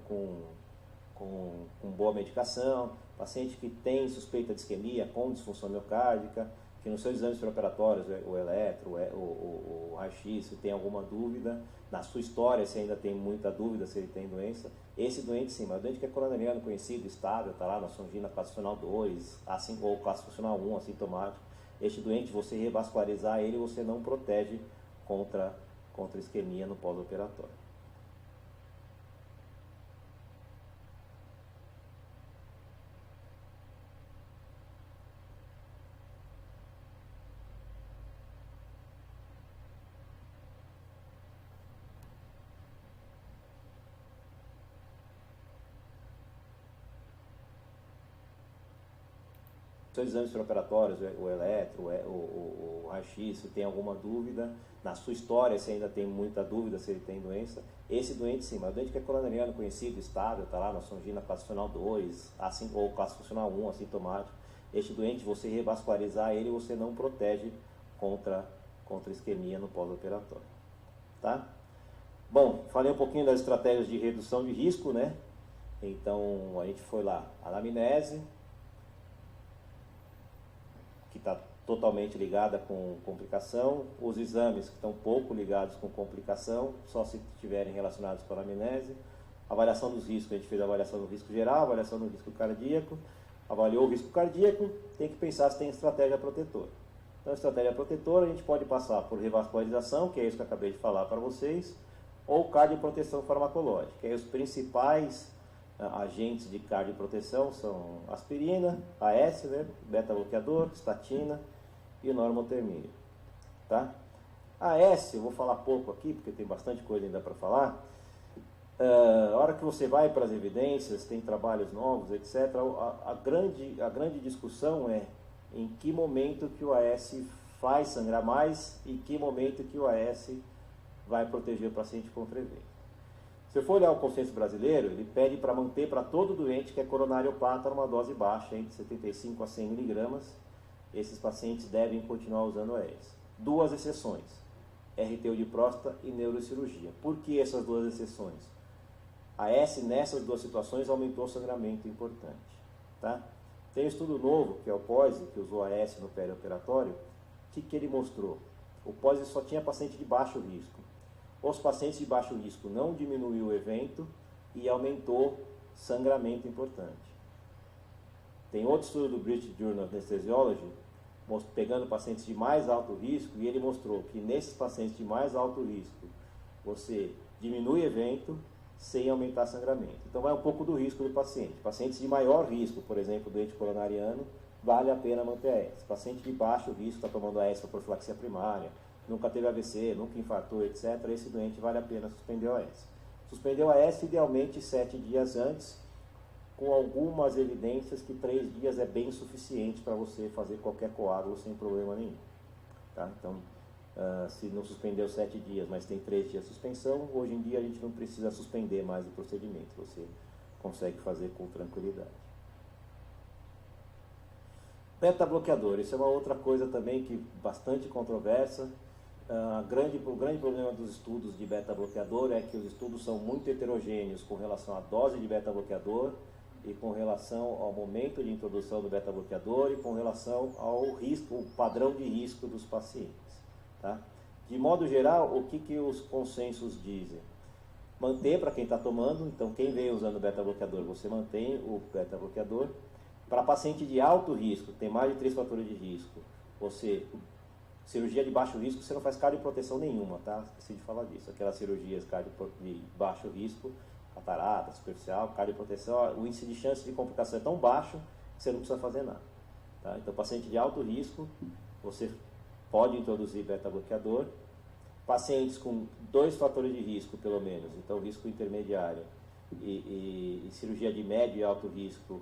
boa medicação, paciente que tem suspeita de isquemia, com disfunção miocárdica, que nos seus exames pré-operatórios, o eletro, o raio-x, se tem alguma dúvida, na sua história se ainda tem muita dúvida se ele tem doença, esse doente sim, mas o doente que é coronariano conhecido, estável, está lá na sua angina classificacional 2, assim, ou classificacional 1, assintomático, este doente, você revascularizar ele, você não protege contra isquemia no pós-operatório. Seus exames pré-operatórios, o eletro, o raio-x, se tem alguma dúvida, na sua história se ainda tem muita dúvida se ele tem doença, esse doente sim, mas o doente que é coronariano conhecido, estável, está lá na sua angina classificacional 2, assim, ou classificacional 1, assintomático, este doente, você revascularizar ele, você não protege contra isquemia no pós-operatório. Tá? Bom, falei um pouquinho das estratégias de redução de risco, né? Então, a gente foi lá, anamnese, que está totalmente ligada com complicação, os exames que estão pouco ligados com complicação, só se estiverem relacionados com a anamnese, avaliação dos riscos, a gente fez a avaliação do risco geral, avaliação do risco cardíaco, avaliou o risco cardíaco, tem que pensar se tem estratégia protetora. Então, estratégia protetora a gente pode passar por revascularização, que é isso que eu acabei de falar para vocês, ou cardioproteção farmacológica, que é os principais agentes de cardioproteção são aspirina, AS, né, beta-bloqueador, estatina e o normotermínio. Tá? AS, eu vou falar pouco aqui, porque tem bastante coisa ainda para falar. A hora que você vai para as evidências, tem trabalhos novos, etc., a grande discussão é em que momento que o AS faz sangrar mais e em que momento que o AS vai proteger o paciente contra evento. Se for olhar o consenso brasileiro, ele pede para manter para todo doente que é coronariopata uma dose baixa, entre 75 a 100 miligramas. Esses pacientes devem continuar usando o AS. 2 exceções, RTU de próstata e neurocirurgia. Por que essas 2 exceções? A AS nessas 2 situações aumentou o sangramento importante. Tá? Tem um estudo novo, que é o POISE, que usou a AS no perioperatório. O que ele mostrou? O POISE só tinha paciente de baixo risco. Os pacientes de baixo risco não diminuiu o evento e aumentou sangramento importante. Tem outro estudo do British Journal of Anesthesiology, pegando pacientes de mais alto risco, e ele mostrou que nesses pacientes de mais alto risco, você diminui o evento sem aumentar sangramento. Então vai um pouco do risco do paciente. Pacientes de maior risco, por exemplo, doente coronariano, vale a pena manter a AS. Paciente de baixo risco, está tomando a AS para profilaxia primária, nunca teve AVC, nunca infartou, etc., esse doente vale a pena suspender o AS. Suspender o AS idealmente 7 dias antes, com algumas evidências que 3 dias é bem suficiente para você fazer qualquer coágulo sem problema nenhum. Tá? Então, se não suspendeu 7 dias, mas tem 3 dias de suspensão, hoje em dia a gente não precisa suspender mais o procedimento, você consegue fazer com tranquilidade. Beta-bloqueador, isso é uma outra coisa também que bastante controversa. O grande problema dos estudos de beta-bloqueador é que os estudos são muito heterogêneos com relação à dose de beta-bloqueador e com relação ao momento de introdução do beta-bloqueador e com relação ao risco, o padrão de risco dos pacientes. Tá? De modo geral, o que os consensos dizem? Manter para quem está tomando, então quem vem usando beta-bloqueador, você mantém o beta-bloqueador. Para paciente de alto risco, tem mais de 3 fatores de risco, cirurgia de baixo risco, você não faz cardioproteção nenhuma, tá? Esqueci de falar disso. Aquelas cirurgias de baixo risco, catarata, superficial, cardioproteção, o índice de chance de complicação é tão baixo que você não precisa fazer nada. Tá? Então, paciente de alto risco, você pode introduzir beta-bloqueador. Pacientes com 2 fatores de risco, pelo menos, então risco intermediário e cirurgia de médio e alto risco,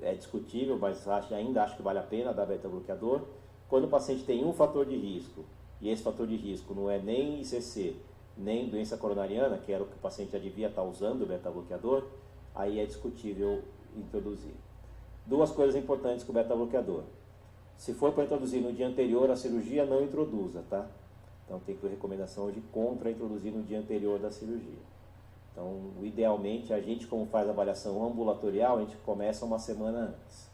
é discutível, mas ainda acho que vale a pena dar beta-bloqueador. Quando o paciente tem um fator de risco, e esse fator de risco não é nem ICC, nem doença coronariana, que era o que o paciente já devia estar usando o beta-bloqueador, aí é discutível introduzir. 2 coisas importantes com o beta-bloqueador. Se for para introduzir no dia anterior à cirurgia, não introduza, tá? Então tem que ter recomendação hoje contra introduzir no dia anterior da cirurgia. Então, idealmente, a gente, como faz avaliação ambulatorial, a gente começa uma semana antes,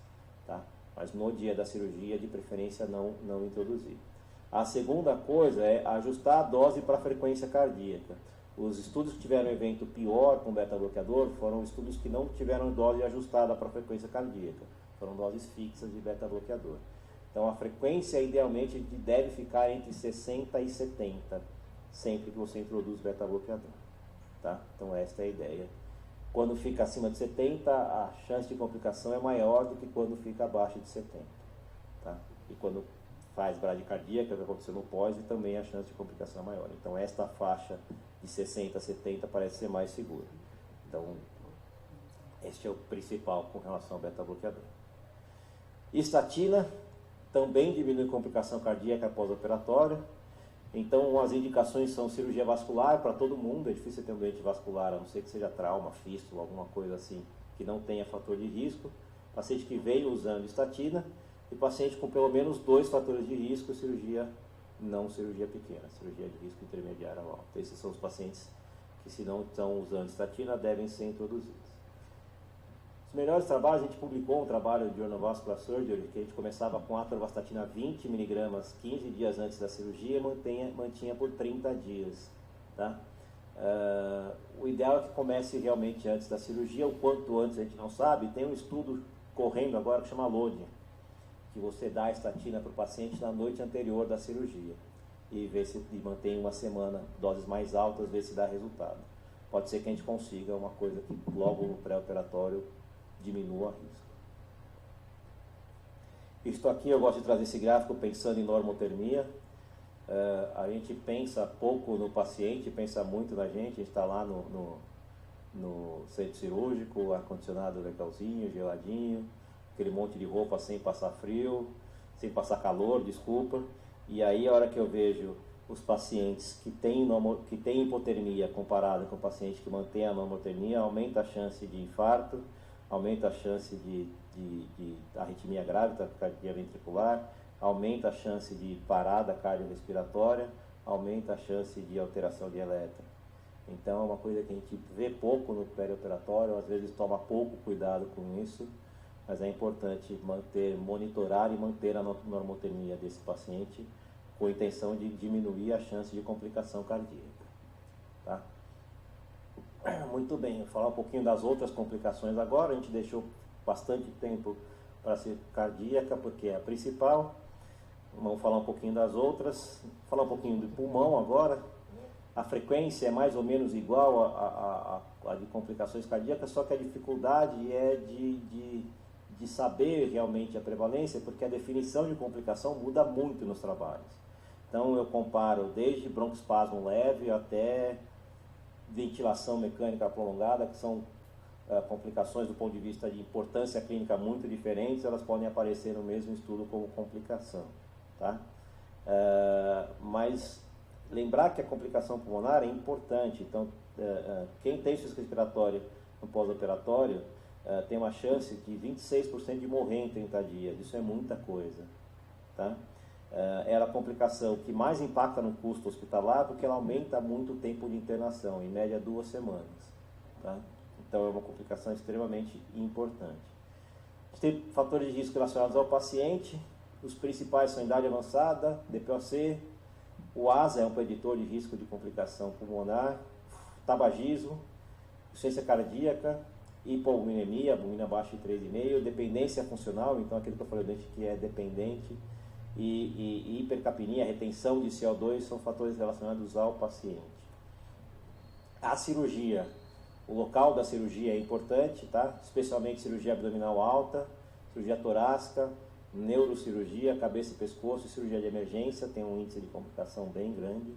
tá? Mas no dia da cirurgia, de preferência, não introduzir. A segunda coisa é ajustar a dose para a frequência cardíaca. Os estudos que tiveram evento pior com beta-bloqueador foram estudos que não tiveram dose ajustada para a frequência cardíaca. Foram doses fixas de beta-bloqueador. Então, a frequência, idealmente, deve ficar entre 60 e 70, sempre que você introduz beta-bloqueador. Tá? Então, esta é a ideia. Quando fica acima de 70, a chance de complicação é maior do que quando fica abaixo de 70. Tá? E quando faz bradicardia, que é o que aconteceu no pós, e também a chance de complicação é maior. Então, esta faixa de 60 a 70 parece ser mais segura. Então, este é o principal com relação ao beta-bloqueador. Estatina também diminui complicação cardíaca pós-operatória. Então, as indicações são cirurgia vascular para todo mundo. É difícil ter um doente vascular, a não ser que seja trauma, fístula, alguma coisa assim, que não tenha fator de risco. Paciente que veio usando estatina e paciente com pelo menos 2 fatores de risco, cirurgia não cirurgia pequena, cirurgia de risco intermediário ou alto. Esses são os pacientes que, se não estão usando estatina, devem ser introduzidos. Os melhores trabalhos, a gente publicou um trabalho de Journal of Vascular Surgery, que a gente começava com atorvastatina 20 mg 15 dias antes da cirurgia e mantinha por 30 dias. Tá? O ideal é que comece realmente antes da cirurgia, o quanto antes a gente não sabe. Tem um estudo correndo agora que chama LODE, que você dá a estatina para o paciente na noite anterior da cirurgia e vê se mantém uma semana, doses mais altas, vê se dá resultado. Pode ser que a gente consiga uma coisa que logo no pré-operatório diminua o risco. Isto aqui eu gosto de trazer esse gráfico pensando em normotermia. A gente pensa pouco no paciente, pensa muito na gente. A gente está lá no centro cirúrgico, ar-condicionado legalzinho, geladinho, aquele monte de roupa sem passar frio, sem passar calor, desculpa. E aí a hora que eu vejo os pacientes que têm hipotermia comparado com o paciente que mantém a normotermia, aumenta a chance de infarto, aumenta a chance de arritmia grave, taquicardia ventricular, aumenta a chance de parada cardiorrespiratória, aumenta a chance de alteração de eletro. Então é uma coisa que a gente vê pouco no perioperatório, às vezes toma pouco cuidado com isso, mas é importante monitorar e manter a normotermia desse paciente com a intenção de diminuir a chance de complicação cardíaca. Tá? Muito bem, vou falar um pouquinho das outras complicações agora. A gente deixou bastante tempo para ser cardíaca, porque é a principal. Vamos falar um pouquinho das outras. Falar um pouquinho do pulmão agora. A frequência é mais ou menos igual a de complicações cardíacas, só que a dificuldade é de saber realmente a prevalência, porque a definição de complicação muda muito nos trabalhos. Então eu comparo desde broncoespasmo leve até ventilação mecânica prolongada, que são complicações do ponto de vista de importância clínica muito diferentes, elas podem aparecer no mesmo estudo como complicação. Tá? Mas lembrar que a complicação pulmonar é importante, então quem tem insuficiência respiratória no pós-operatório tem uma chance de 26% de morrer em 30 dias, isso é muita coisa. Tá? Ela é a complicação que mais impacta no custo hospitalar, porque ela aumenta muito o tempo de internação, em média 2 semanas. Tá? Então é uma complicação extremamente importante. A gente tem fatores de risco relacionados ao paciente, os principais são idade avançada, DPOC, o ASA é um preditor de risco de complicação pulmonar, tabagismo, insuficiência cardíaca, hipoalbuminemia, albumina abaixo de 3,5, dependência funcional, então aquilo que eu falei dente que é dependente, e hipercapnia, retenção de CO2 são fatores relacionados ao paciente. A cirurgia, o local da cirurgia é importante, tá? Especialmente cirurgia abdominal alta, cirurgia torácica, neurocirurgia, cabeça e pescoço e cirurgia de emergência, tem um índice de complicação bem grande.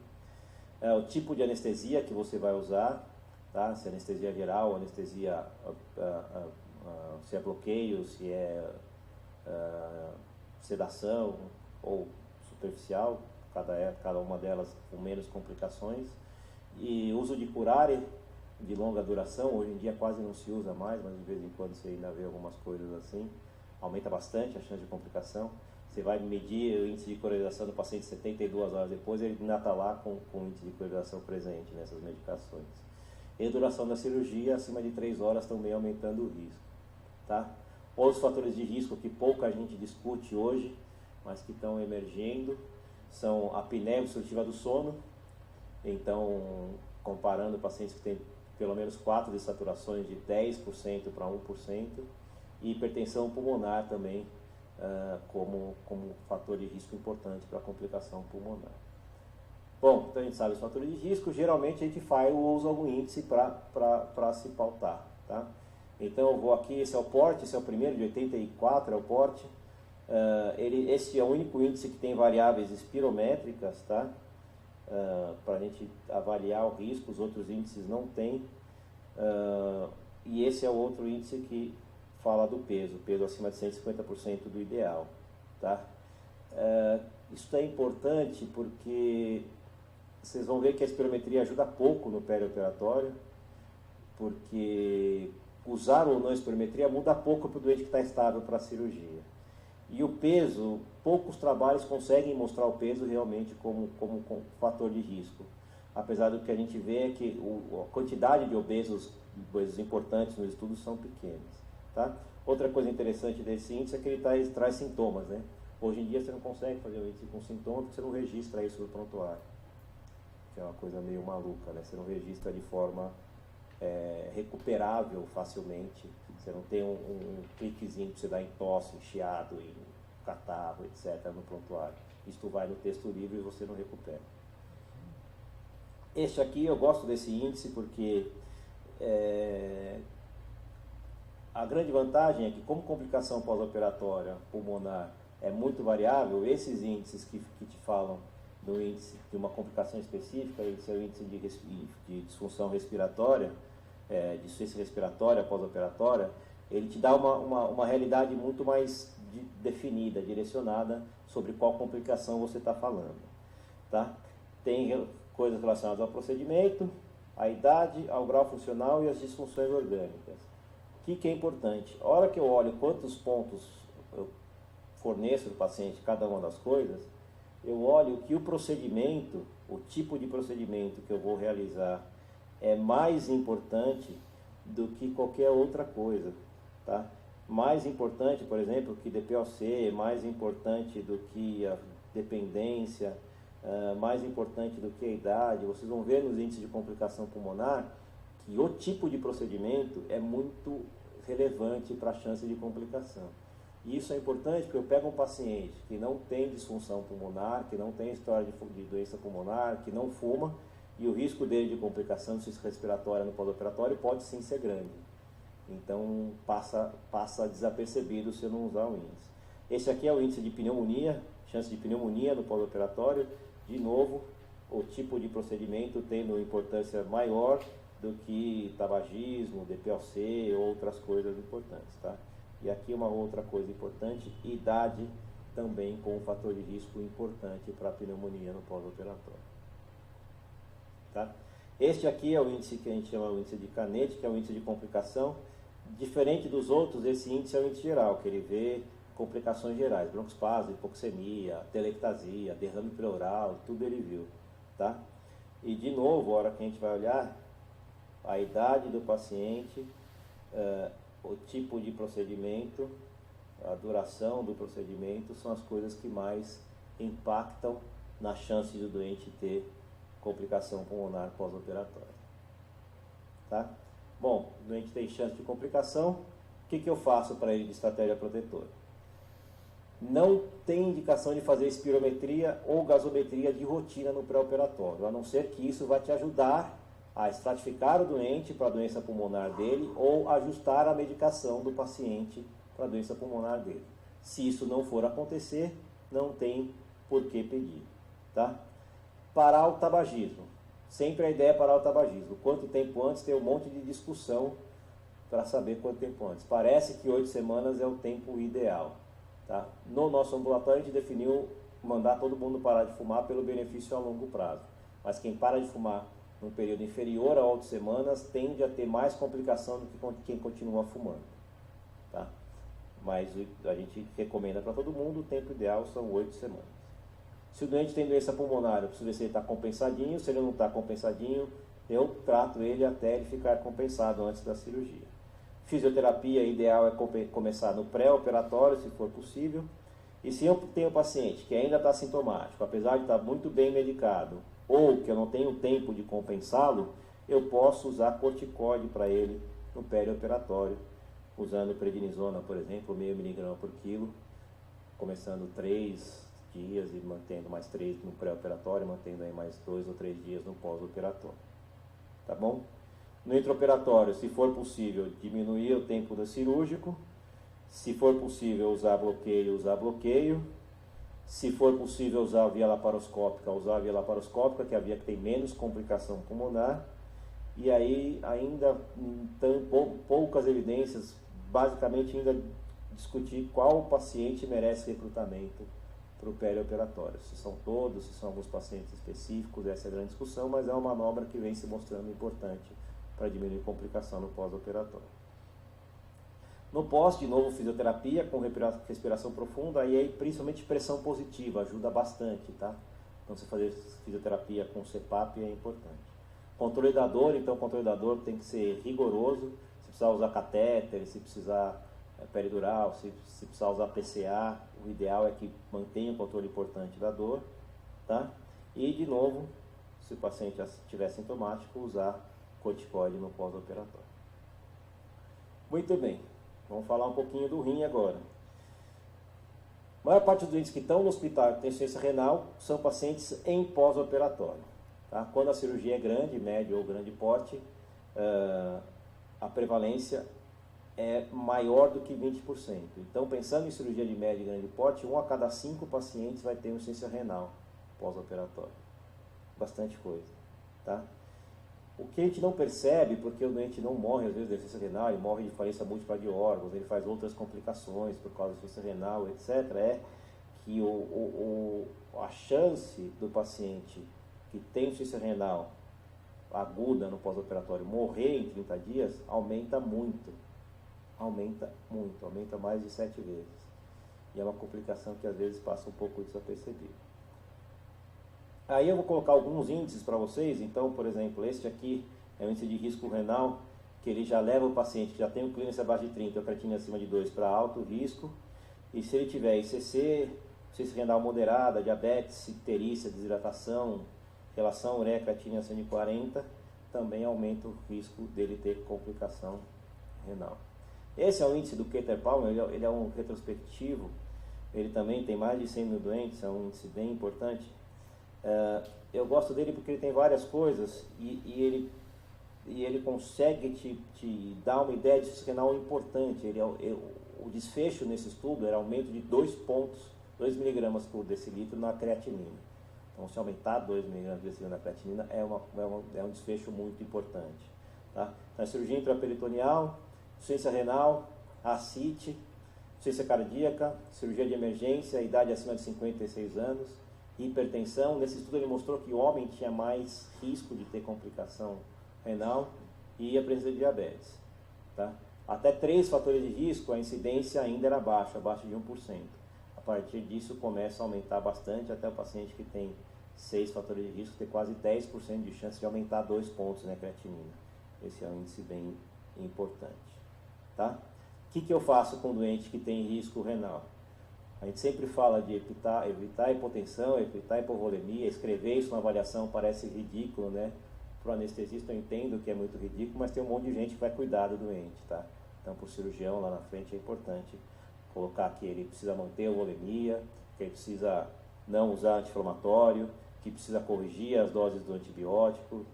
O tipo de anestesia que você vai usar, tá? Se é anestesia geral, anestesia, se é bloqueio, se é sedação ou superficial, cada uma delas com menos complicações. E uso de curare de longa duração, hoje em dia quase não se usa mais, mas de vez em quando você ainda vê algumas coisas assim, aumenta bastante a chance de complicação. Você vai medir o índice de correlação do paciente 72 horas depois, ele ainda está lá com o índice de correlação presente nessas medicações. E a duração da cirurgia, acima de 3 horas, também aumentando o risco. Tá? Outros fatores de risco que pouca gente discute hoje, mas que estão emergindo, são a apneia obstrutiva do sono. Então, comparando pacientes que têm pelo menos 4 desaturações de 10% para 1%, e hipertensão pulmonar também como fator de risco importante para a complicação pulmonar. Bom, então a gente sabe os fatores de risco, geralmente a gente usa algum índice para se pautar. Tá? Então eu vou aqui, esse é o PORT, esse é o primeiro, de 84 é o PORT. Esse é o único índice que tem variáveis espirométricas, tá? Para a gente avaliar o risco, os outros índices não tem. E esse é o outro índice que fala do peso acima de 150% do ideal. Tá? Isso é importante porque vocês vão ver que a espirometria ajuda pouco no perioperatório, porque usar ou não a espirometria muda pouco para o doente que está estável para a cirurgia. E o peso, poucos trabalhos conseguem mostrar o peso realmente como fator de risco. Apesar do que a gente vê é que a quantidade de obesos importantes nos estudos são pequenas. Tá? Outra coisa interessante desse índice é que ele traz sintomas. Né? Hoje em dia você não consegue fazer o índice com sintomas porque você não registra isso no prontuário. Que é uma coisa meio maluca, né? Você não registra de forma recuperável facilmente. Você não tem um cliquezinho para você dar em tosse, em chiado, em catarro, etc. no prontuário. Isto vai no texto livre e você não recupera. Este aqui, eu gosto desse índice porque a grande vantagem é que, como complicação pós-operatória pulmonar é muito variável, esses índices que te falam do índice de uma complicação específica, esse é o índice de disfunção respiratória, de insuficiência respiratória pós-operatória, ele te dá uma realidade muito mais definida, direcionada sobre qual complicação você está falando. Tá? Tem coisas relacionadas ao procedimento, à idade, ao grau funcional e às disfunções orgânicas. O que é importante? A hora que eu olho quantos pontos eu forneço do paciente cada uma das coisas, eu olho que o procedimento, o tipo de procedimento que eu vou realizar é mais importante do que qualquer outra coisa. Tá? Mais importante, por exemplo, que DPOC, mais importante do que a dependência, mais importante do que a idade. Vocês vão ver nos índices de complicação pulmonar que o tipo de procedimento é muito relevante para a chance de complicação. E isso é importante porque eu pego um paciente que não tem disfunção pulmonar, que não tem história de doença pulmonar, que não fuma, e o risco dele de complicação de insuficiência respiratória no pós-operatório pode sim ser grande. Então passa desapercebido se eu não usar o índice. Esse aqui é o índice de pneumonia, chance de pneumonia no pós-operatório. De novo, o tipo de procedimento tendo importância maior do que tabagismo, DPOC ou outras coisas importantes. Tá? E aqui uma outra coisa importante, idade também com um fator de risco importante para a pneumonia no pós-operatório. Tá? Este aqui é o índice que a gente chama de índice de Canetti, que é o índice de complicação. Diferente dos outros, esse índice é o índice geral, que ele vê complicações gerais, broncoespasmo, hipoxemia, telectasia, derrame pleural, tudo ele viu. Tá? E de novo, a hora que a gente vai olhar, a idade do paciente, o tipo de procedimento, a duração do procedimento são as coisas que mais impactam na chance do doente ter complicação pulmonar pós-operatória. Tá? Bom, o doente tem chance de complicação, o que eu faço para ele de estratégia protetora? Não tem indicação de fazer espirometria ou gasometria de rotina no pré-operatório, a não ser que isso vai te ajudar a estratificar o doente para a doença pulmonar dele ou ajustar a medicação do paciente para a doença pulmonar dele. Se isso não for acontecer, não tem por que pedir, tá? Parar o tabagismo. Sempre a ideia é parar o tabagismo. Quanto tempo antes, tem um monte de discussão para saber quanto tempo antes. Parece que 8 semanas é o tempo ideal, tá? No nosso ambulatório a gente definiu mandar todo mundo parar de fumar pelo benefício a longo prazo. Mas quem para de fumar num período inferior a 8 semanas tende a ter mais complicação do que quem continua fumando, tá? Mas a gente recomenda para todo mundo, o tempo ideal são 8 semanas. Se o doente tem doença pulmonar, eu preciso ver se ele está compensadinho. Se ele não está compensadinho, eu trato ele até ele ficar compensado antes da cirurgia. Fisioterapia, ideal é começar no pré-operatório, se for possível. E se eu tenho um paciente que ainda está sintomático, apesar de estar muito bem medicado, ou que eu não tenho tempo de compensá-lo, eu posso usar corticoide para ele no perioperatório, usando prednisona, por exemplo, meio miligrama por quilo, começando 3 dias e mantendo mais 3 no pré-operatório, mantendo aí mais 2 ou 3 dias no pós-operatório. Tá bom? No intraoperatório, se for possível, diminuir o tempo do cirúrgico. Se for possível usar bloqueio, usar bloqueio. Se for possível usar a via laparoscópica, usar a via laparoscópica, que é a via que tem menos complicação pulmonar. E aí ainda poucas evidências, basicamente ainda discutir qual paciente merece recrutamento para o perioperatório. Se são todos, se são alguns pacientes específicos, essa é a grande discussão, mas é uma manobra que vem se mostrando importante para diminuir complicação no pós-operatório. No pós, de novo, fisioterapia com respiração profunda, aí principalmente pressão positiva, ajuda bastante, tá? Então, você fazer fisioterapia com CPAP é importante. Controle da dor, então o controle da dor tem que ser rigoroso, se precisar usar catéter, se precisar peridural, se precisar usar PCA, o ideal é que mantenha o controle importante da dor, tá? E, de novo, se o paciente já estiver sintomático, usar corticoide no pós-operatório. Muito bem, vamos falar um pouquinho do rim agora. A maior parte dos doentes que estão no hospital que tem insuficiência renal são pacientes em pós-operatório. Tá? Quando a cirurgia é grande, médio ou grande porte, a prevalência é maior do que 20%. Então, pensando em cirurgia de médio e grande porte, 1 a cada 5 pacientes vai ter insuficiência renal pós-operatório. Bastante coisa. Tá? O que a gente não percebe, porque o doente não morre às vezes de insuficiência renal, ele morre de falência múltipla de órgãos, ele faz outras complicações por causa da insuficiência renal, etc., é que a chance do paciente que tem insuficiência renal aguda no pós-operatório morrer em 30 dias aumenta muito. Aumenta mais de 7 vezes. E é uma complicação que às vezes passa um pouco desapercebida. Aí eu vou colocar alguns índices para vocês. Então, por exemplo, este aqui é o índice de risco renal, que ele já leva o paciente que já tem um clínico abaixo de 30, ou creatinina acima de 2 para alto risco. E se ele tiver ICC, insuficiência renal moderada, diabetes, icterícia, desidratação, relação ureia-creatinina acima de 40, também aumenta o risco dele ter complicação renal. Esse é o índice do Keter-Palmer, ele é um retrospectivo, ele também tem mais de 100 mil doentes, é um índice bem importante. Eu gosto dele porque ele tem várias coisas e ele consegue te dar uma ideia de insuficiência renal importante. O desfecho nesse estudo era aumento de 2 miligramas por decilitro na creatinina. Então, se aumentar 2 miligramas por decilitro na creatinina, é um desfecho muito importante. Tá? Então, a cirurgia intraperitoneal, insuficiência renal, ascite, insuficiência cardíaca, cirurgia de emergência, idade acima de 56 anos, hipertensão. Nesse estudo ele mostrou que o homem tinha mais risco de ter complicação renal e a presença de diabetes. Tá? Até 3 fatores de risco, a incidência ainda era baixa, abaixo de 1%. A partir disso começa a aumentar bastante, até o paciente que tem 6 fatores de risco ter quase 10% de chance de aumentar 2 pontos na creatinina. Esse é um índice bem importante. Tá? O que eu faço com o doente que tem risco renal? A gente sempre fala de evitar hipotensão, evitar hipovolemia. Escrever isso na avaliação parece ridículo, né? Para o anestesista eu entendo que é muito ridículo, mas tem um monte de gente que vai cuidar do doente, tá? Então, para o cirurgião lá na frente é importante colocar que ele precisa manter a volemia, que ele precisa não usar anti-inflamatório, que precisa corrigir as doses do antibiótico,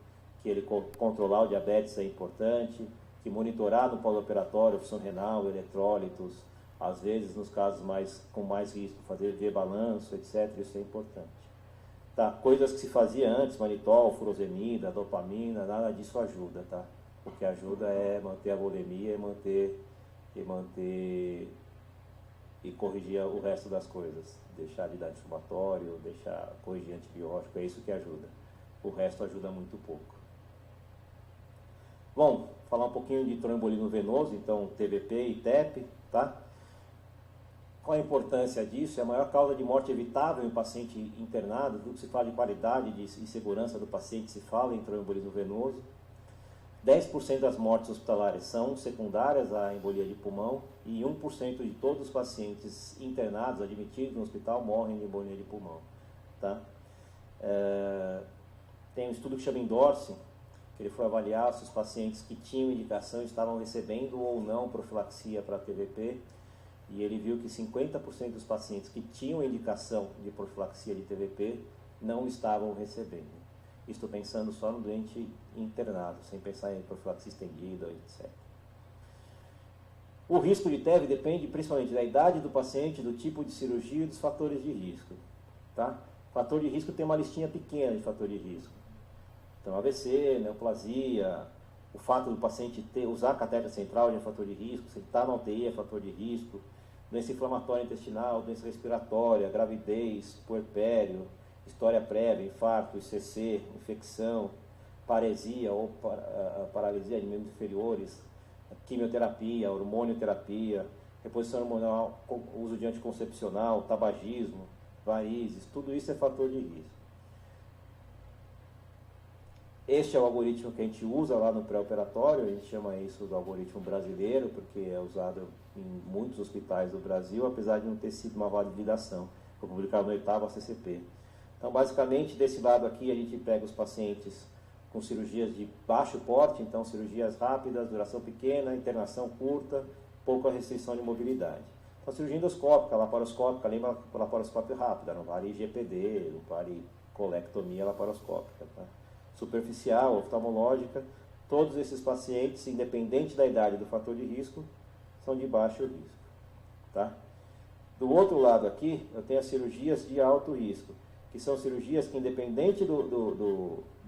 que ele controlar o diabetes é importante, que monitorar no pós-operatório função renal, eletrólitos, Às vezes, nos casos com mais risco, fazer V-balanço, etc., isso é importante. Tá? Coisas que se fazia antes, manitol, furosemida, dopamina, nada disso ajuda, tá? O que ajuda é manter a volemia e corrigir o resto das coisas. Deixar de dar anti-inflamatório, corrigir antibiótico, é isso que ajuda. O resto ajuda muito pouco. Bom, falar um pouquinho de tromboembolismo venoso, então TVP e TEP, tá? Qual a importância disso? É a maior causa de morte evitável em paciente internado. Tudo que se fala de qualidade e segurança do paciente se fala em tromboembolismo venoso. 10% das mortes hospitalares são secundárias à embolia de pulmão e 1% de todos os pacientes internados, admitidos no hospital, morrem de embolia de pulmão. Tá? Tem um estudo que chama Endorse, que ele foi avaliar se os pacientes que tinham indicação estavam recebendo ou não profilaxia para TVP, e ele viu que 50% dos pacientes que tinham indicação de profilaxia de TVP não estavam recebendo. Estou pensando só no doente internado, sem pensar em profilaxia estendida, etc. O risco de TEV depende principalmente da idade do paciente, do tipo de cirurgia e dos fatores de risco. Tá? Fator de risco tem uma listinha pequena de fator de risco. Então, AVC, neoplasia, o fato do paciente usar catéter central é fator de risco, se ele está na UTI é fator de risco, doença inflamatória intestinal, doença respiratória, gravidez, puerpério, história prévia, infarto, ICC, infecção, paresia ou paralisia de membros inferiores, quimioterapia, hormonioterapia, reposição hormonal, uso de anticoncepcional, tabagismo, varizes, tudo isso é fator de risco. Este é o algoritmo que a gente usa lá no pré-operatório, a gente chama isso do algoritmo brasileiro, porque é usado em muitos hospitais do Brasil, apesar de não ter sido uma validação. Foi publicado no 8º ACCP. Então, basicamente, desse lado aqui, a gente pega os pacientes com cirurgias de baixo porte, então cirurgias rápidas, duração pequena, internação curta, pouca restrição de mobilidade. Então, cirurgia endoscópica, laparoscópica, lembra laparoscópio rápida, não vale IGPD, não vale colectomia laparoscópica. Tá? Superficial, oftalmológica, todos esses pacientes, independente da idade do fator de risco, são de baixo risco. Tá? Do outro lado aqui, eu tenho as cirurgias de alto risco, que são cirurgias que, independente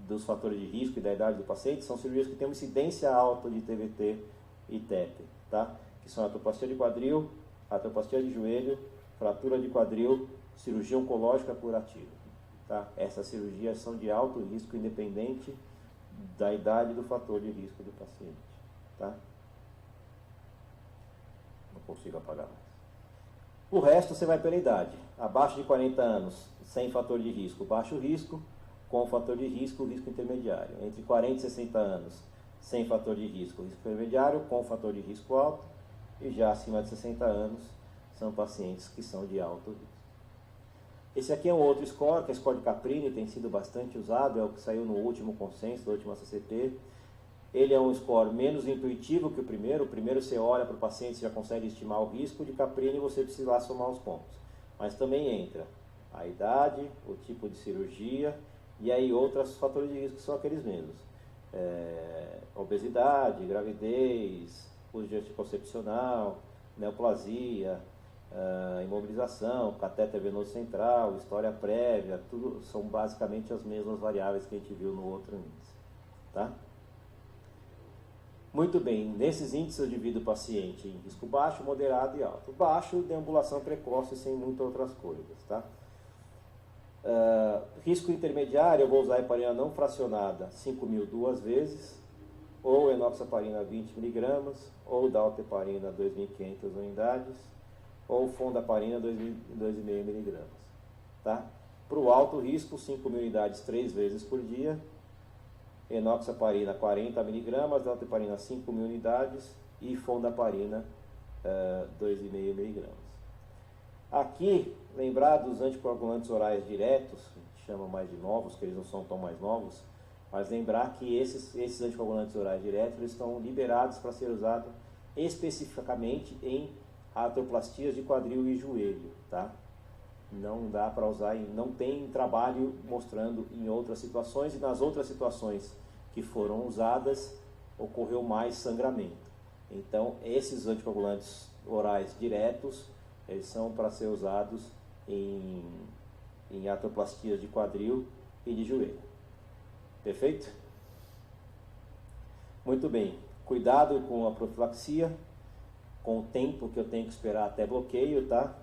dos fatores de risco e da idade do paciente, são cirurgias que têm uma incidência alta de TVT e TEP, tá? Que são artroplastia de quadril, artroplastia de joelho, fratura de quadril, cirurgia oncológica curativa. Tá? Essas cirurgias são de alto risco, independente da idade e do fator de risco do paciente. Tá? Não consigo apagar mais. O resto você vai pela idade. Abaixo de 40 anos, sem fator de risco, baixo risco. Com fator de risco, risco intermediário. Entre 40 e 60 anos, sem fator de risco, risco intermediário. Com fator de risco alto. E já acima de 60 anos, são pacientes que são de alto risco. Esse aqui é um outro score, que é o score de Caprini, tem sido bastante usado, é o que saiu no último consenso, do último ACCP. Ele é um score menos intuitivo que o primeiro. O primeiro você olha para o paciente e já consegue estimar o risco. De Caprini você precisa lá somar os pontos. Mas também entra a idade, o tipo de cirurgia e aí outros fatores de risco que são aqueles mesmos. Obesidade, gravidez, uso de anticoncepcional, neoplasia, imobilização, catéter venoso central, história prévia, tudo são basicamente as mesmas variáveis que a gente viu no outro índice. Tá? Muito bem, nesses índices eu divido o paciente em risco baixo, moderado e alto. Baixo, deambulação precoce sem muitas outras coisas. Tá? Risco intermediário, eu vou usar a heparina não fracionada 5.000 duas vezes, ou enoxaparina 20 mg, ou dalteparina 2.500 unidades, ou fondaparina 2,5 mg. Tá? Para o alto risco, 5.000 unidades 3 vezes por dia, enoxaparina 40 mg, dalteparina 5.000 unidades e fondaparina 2,5 mg. Aqui, lembrar dos anticoagulantes orais diretos, a gente chama mais de novos, que eles não são tão mais novos, mas lembrar que esses anticoagulantes orais diretos eles estão liberados para ser usados especificamente em artroplastias de quadril e joelho, tá? Não dá para usar, não tem trabalho mostrando em outras situações, e nas outras situações que foram usadas ocorreu mais sangramento. Então, esses anticoagulantes orais diretos, eles são para ser usados em artroplastias de quadril e de joelho. Perfeito? Muito bem. Cuidado com a profilaxia, com o tempo que eu tenho que esperar até bloqueio, tá?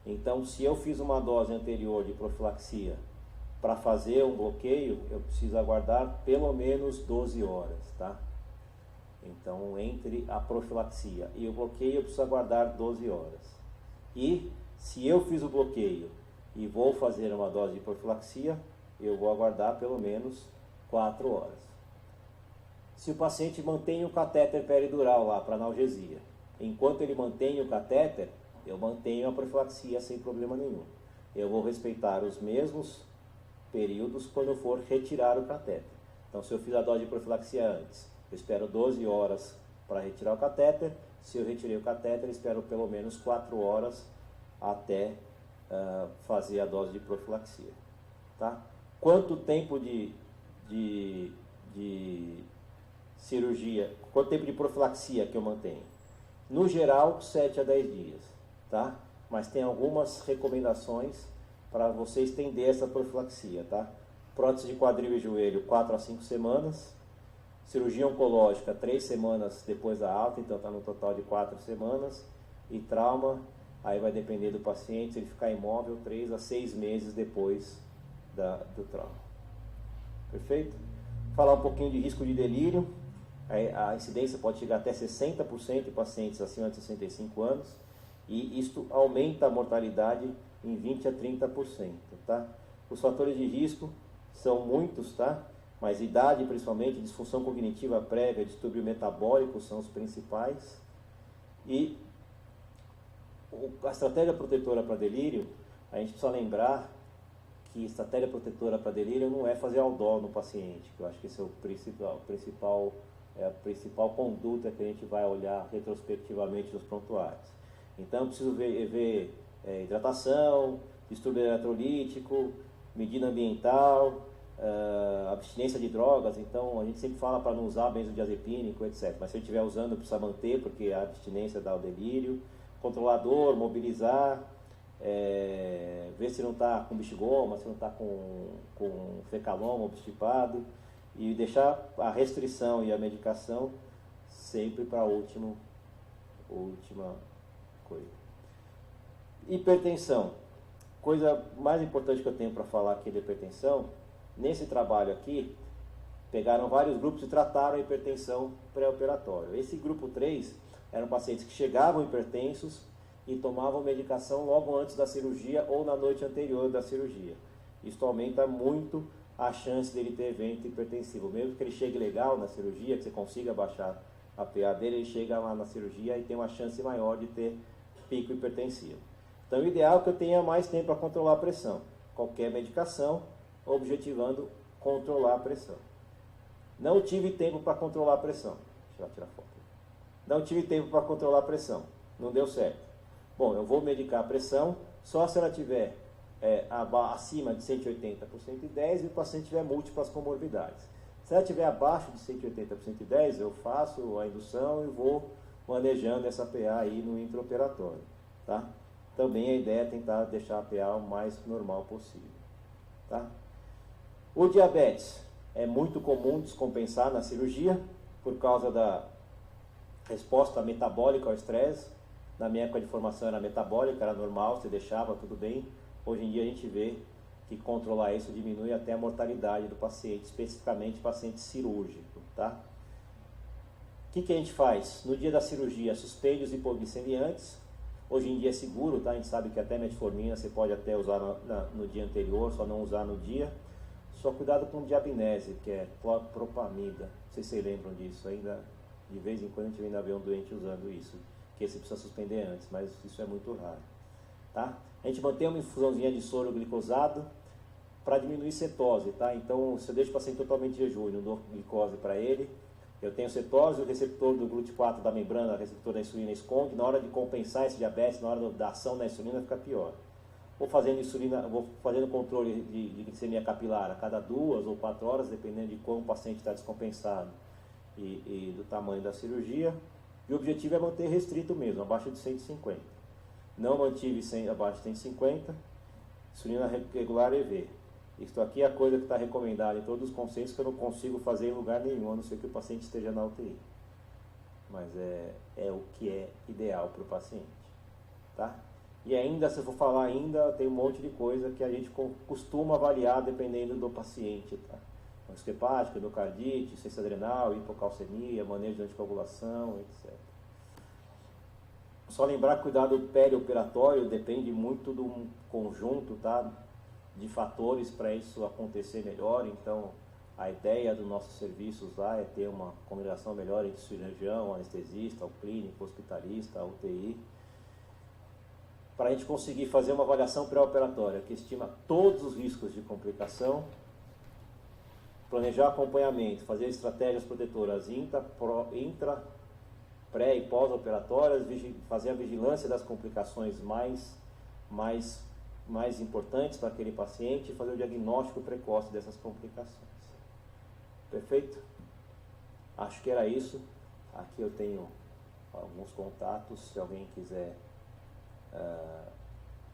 Então, se eu fiz uma dose anterior de profilaxia para fazer um bloqueio, eu preciso aguardar pelo menos 12 horas, tá? Então, entre a profilaxia e o bloqueio, eu preciso aguardar 12 horas. E, se eu fiz o bloqueio e vou fazer uma dose de profilaxia, eu vou aguardar pelo menos 4 horas. Se o paciente mantém o catéter peridural lá para analgesia, enquanto ele mantém o catéter, eu mantenho a profilaxia sem problema nenhum. Eu vou respeitar os mesmos períodos quando eu for retirar o catéter. Então, se eu fiz a dose de profilaxia antes, eu espero 12 horas para retirar o catéter. Se eu retirei o catéter, eu espero pelo menos 4 horas até fazer a dose de profilaxia. Tá? Quanto tempo de cirurgia, quanto tempo de profilaxia que eu mantenho? No geral, 7 a 10 dias, tá? Mas tem algumas recomendações para você estender essa profilaxia, tá? Prótese de quadril e joelho, 4 a 5 semanas. Cirurgia oncológica, 3 semanas depois da alta, então está no total de 4 semanas. E trauma, aí vai depender do paciente, se ele ficar imóvel, 3 a 6 meses depois do trauma. Perfeito? Falar um pouquinho de risco de delírio. A incidência pode chegar até 60% em pacientes acima de 65 anos. E isto aumenta a mortalidade em 20 a 30%, tá? Os fatores de risco são muitos, tá? Mas idade, principalmente, disfunção cognitiva prévia, distúrbio metabólico são os principais. E a estratégia protetora para delírio, a gente precisa lembrar que estratégia protetora para delírio não é fazer aldol no paciente, que eu acho que esse é a principal conduta que a gente vai olhar retrospectivamente nos prontuários. Então, eu preciso ver hidratação, distúrbio eletrolítico, medida ambiental, abstinência de drogas. Então, a gente sempre fala para não usar benzodiazepínico, etc. Mas se ele estiver usando, precisa manter, porque a abstinência dá o delírio. Controlador, mobilizar, ver se não está com bexigoma, se não está com fecaloma obstipado. E deixar a restrição e a medicação sempre para a última coisa. Hipertensão. Coisa mais importante que eu tenho para falar aqui de hipertensão, nesse trabalho aqui, pegaram vários grupos e trataram a hipertensão pré-operatória. Esse grupo 3 eram pacientes que chegavam hipertensos e tomavam medicação logo antes da cirurgia ou na noite anterior da cirurgia. Isso aumenta muito a chance dele ter evento hipertensivo. Mesmo que ele chegue legal na cirurgia, que você consiga baixar a PA dele, ele chega lá na cirurgia e tem uma chance maior de ter pico hipertensivo. Então, o ideal é que eu tenha mais tempo para controlar a pressão. Qualquer medicação, objetivando controlar a pressão. Não tive tempo para controlar a pressão. Deixa eu tirar a foto. Não tive tempo para controlar a pressão. Não deu certo. Bom, eu vou medicar a pressão só se ela tiver acima de 180 por 110 e o paciente tiver múltiplas comorbidades. Se ela estiver abaixo de 180 por 110, eu faço a indução e vou manejando essa PA aí no intraoperatório, tá? Também a ideia é tentar deixar a PA o mais normal possível, tá? O diabetes é muito comum descompensar na cirurgia por causa da resposta metabólica ao estresse. Na minha época de formação era metabólica, era normal, você deixava, tudo bem. Hoje em dia a gente vê que controlar isso diminui até a mortalidade do paciente, especificamente paciente cirúrgico, tá? O que a gente faz? No dia da cirurgia, suspende os hipoglicemiantes. Hoje em dia é seguro, tá? A gente sabe que até metformina você pode até usar no dia anterior, só não usar no dia. Só cuidado com diabinese, que é propamida. Não sei se vocês lembram disso, ainda de vez em quando a gente ainda vê um doente usando isso, que você precisa suspender antes, mas isso é muito raro, tá? A gente mantém uma infusãozinha de soro glicosado para diminuir cetose, tá? Então, se eu deixo o paciente totalmente em jejum, não dou glicose para ele, eu tenho cetose, o receptor do GLUT4 da membrana, o receptor da insulina esconde, na hora de compensar esse diabetes, na hora da ação da insulina fica pior. Vou fazendo controle de glicemia capilar a cada 2 ou 4 horas, dependendo de como o paciente está descompensado e do tamanho da cirurgia. E o objetivo é manter restrito mesmo, abaixo de 150. Não mantive abaixo de 150, insulina regular EV. Isso aqui é a coisa que está recomendada em todos os consensos, que eu não consigo fazer em lugar nenhum, a não ser que o paciente esteja na UTI. Mas é o que é ideal para o paciente, tá? E ainda, se eu for falar ainda, tem um monte de coisa que a gente costuma avaliar dependendo do paciente, tá? Risco hepático, endocardite, insuficiência adrenal, hipocalcemia, manejo de anticoagulação, etc. Só lembrar que cuidado perioperatório depende muito de um conjunto, tá, de fatores para isso acontecer melhor. Então, a ideia dos nossos serviços lá é ter uma combinação melhor entre cirurgião, anestesista, o clínico, hospitalista, a UTI, para a gente conseguir fazer uma avaliação pré-operatória que estima todos os riscos de complicação, planejar acompanhamento, fazer estratégias protetoras intra, pré e pós-operatórias, fazer a vigilância das complicações mais importantes para aquele paciente e fazer o diagnóstico precoce dessas complicações. Perfeito? Acho que era isso. Aqui eu tenho alguns contatos, se alguém quiser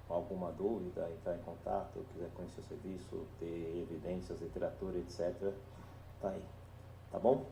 alguma dúvida, entrar em contato, quiser conhecer o serviço, ter evidências, literatura, etc., tá aí. Tá bom?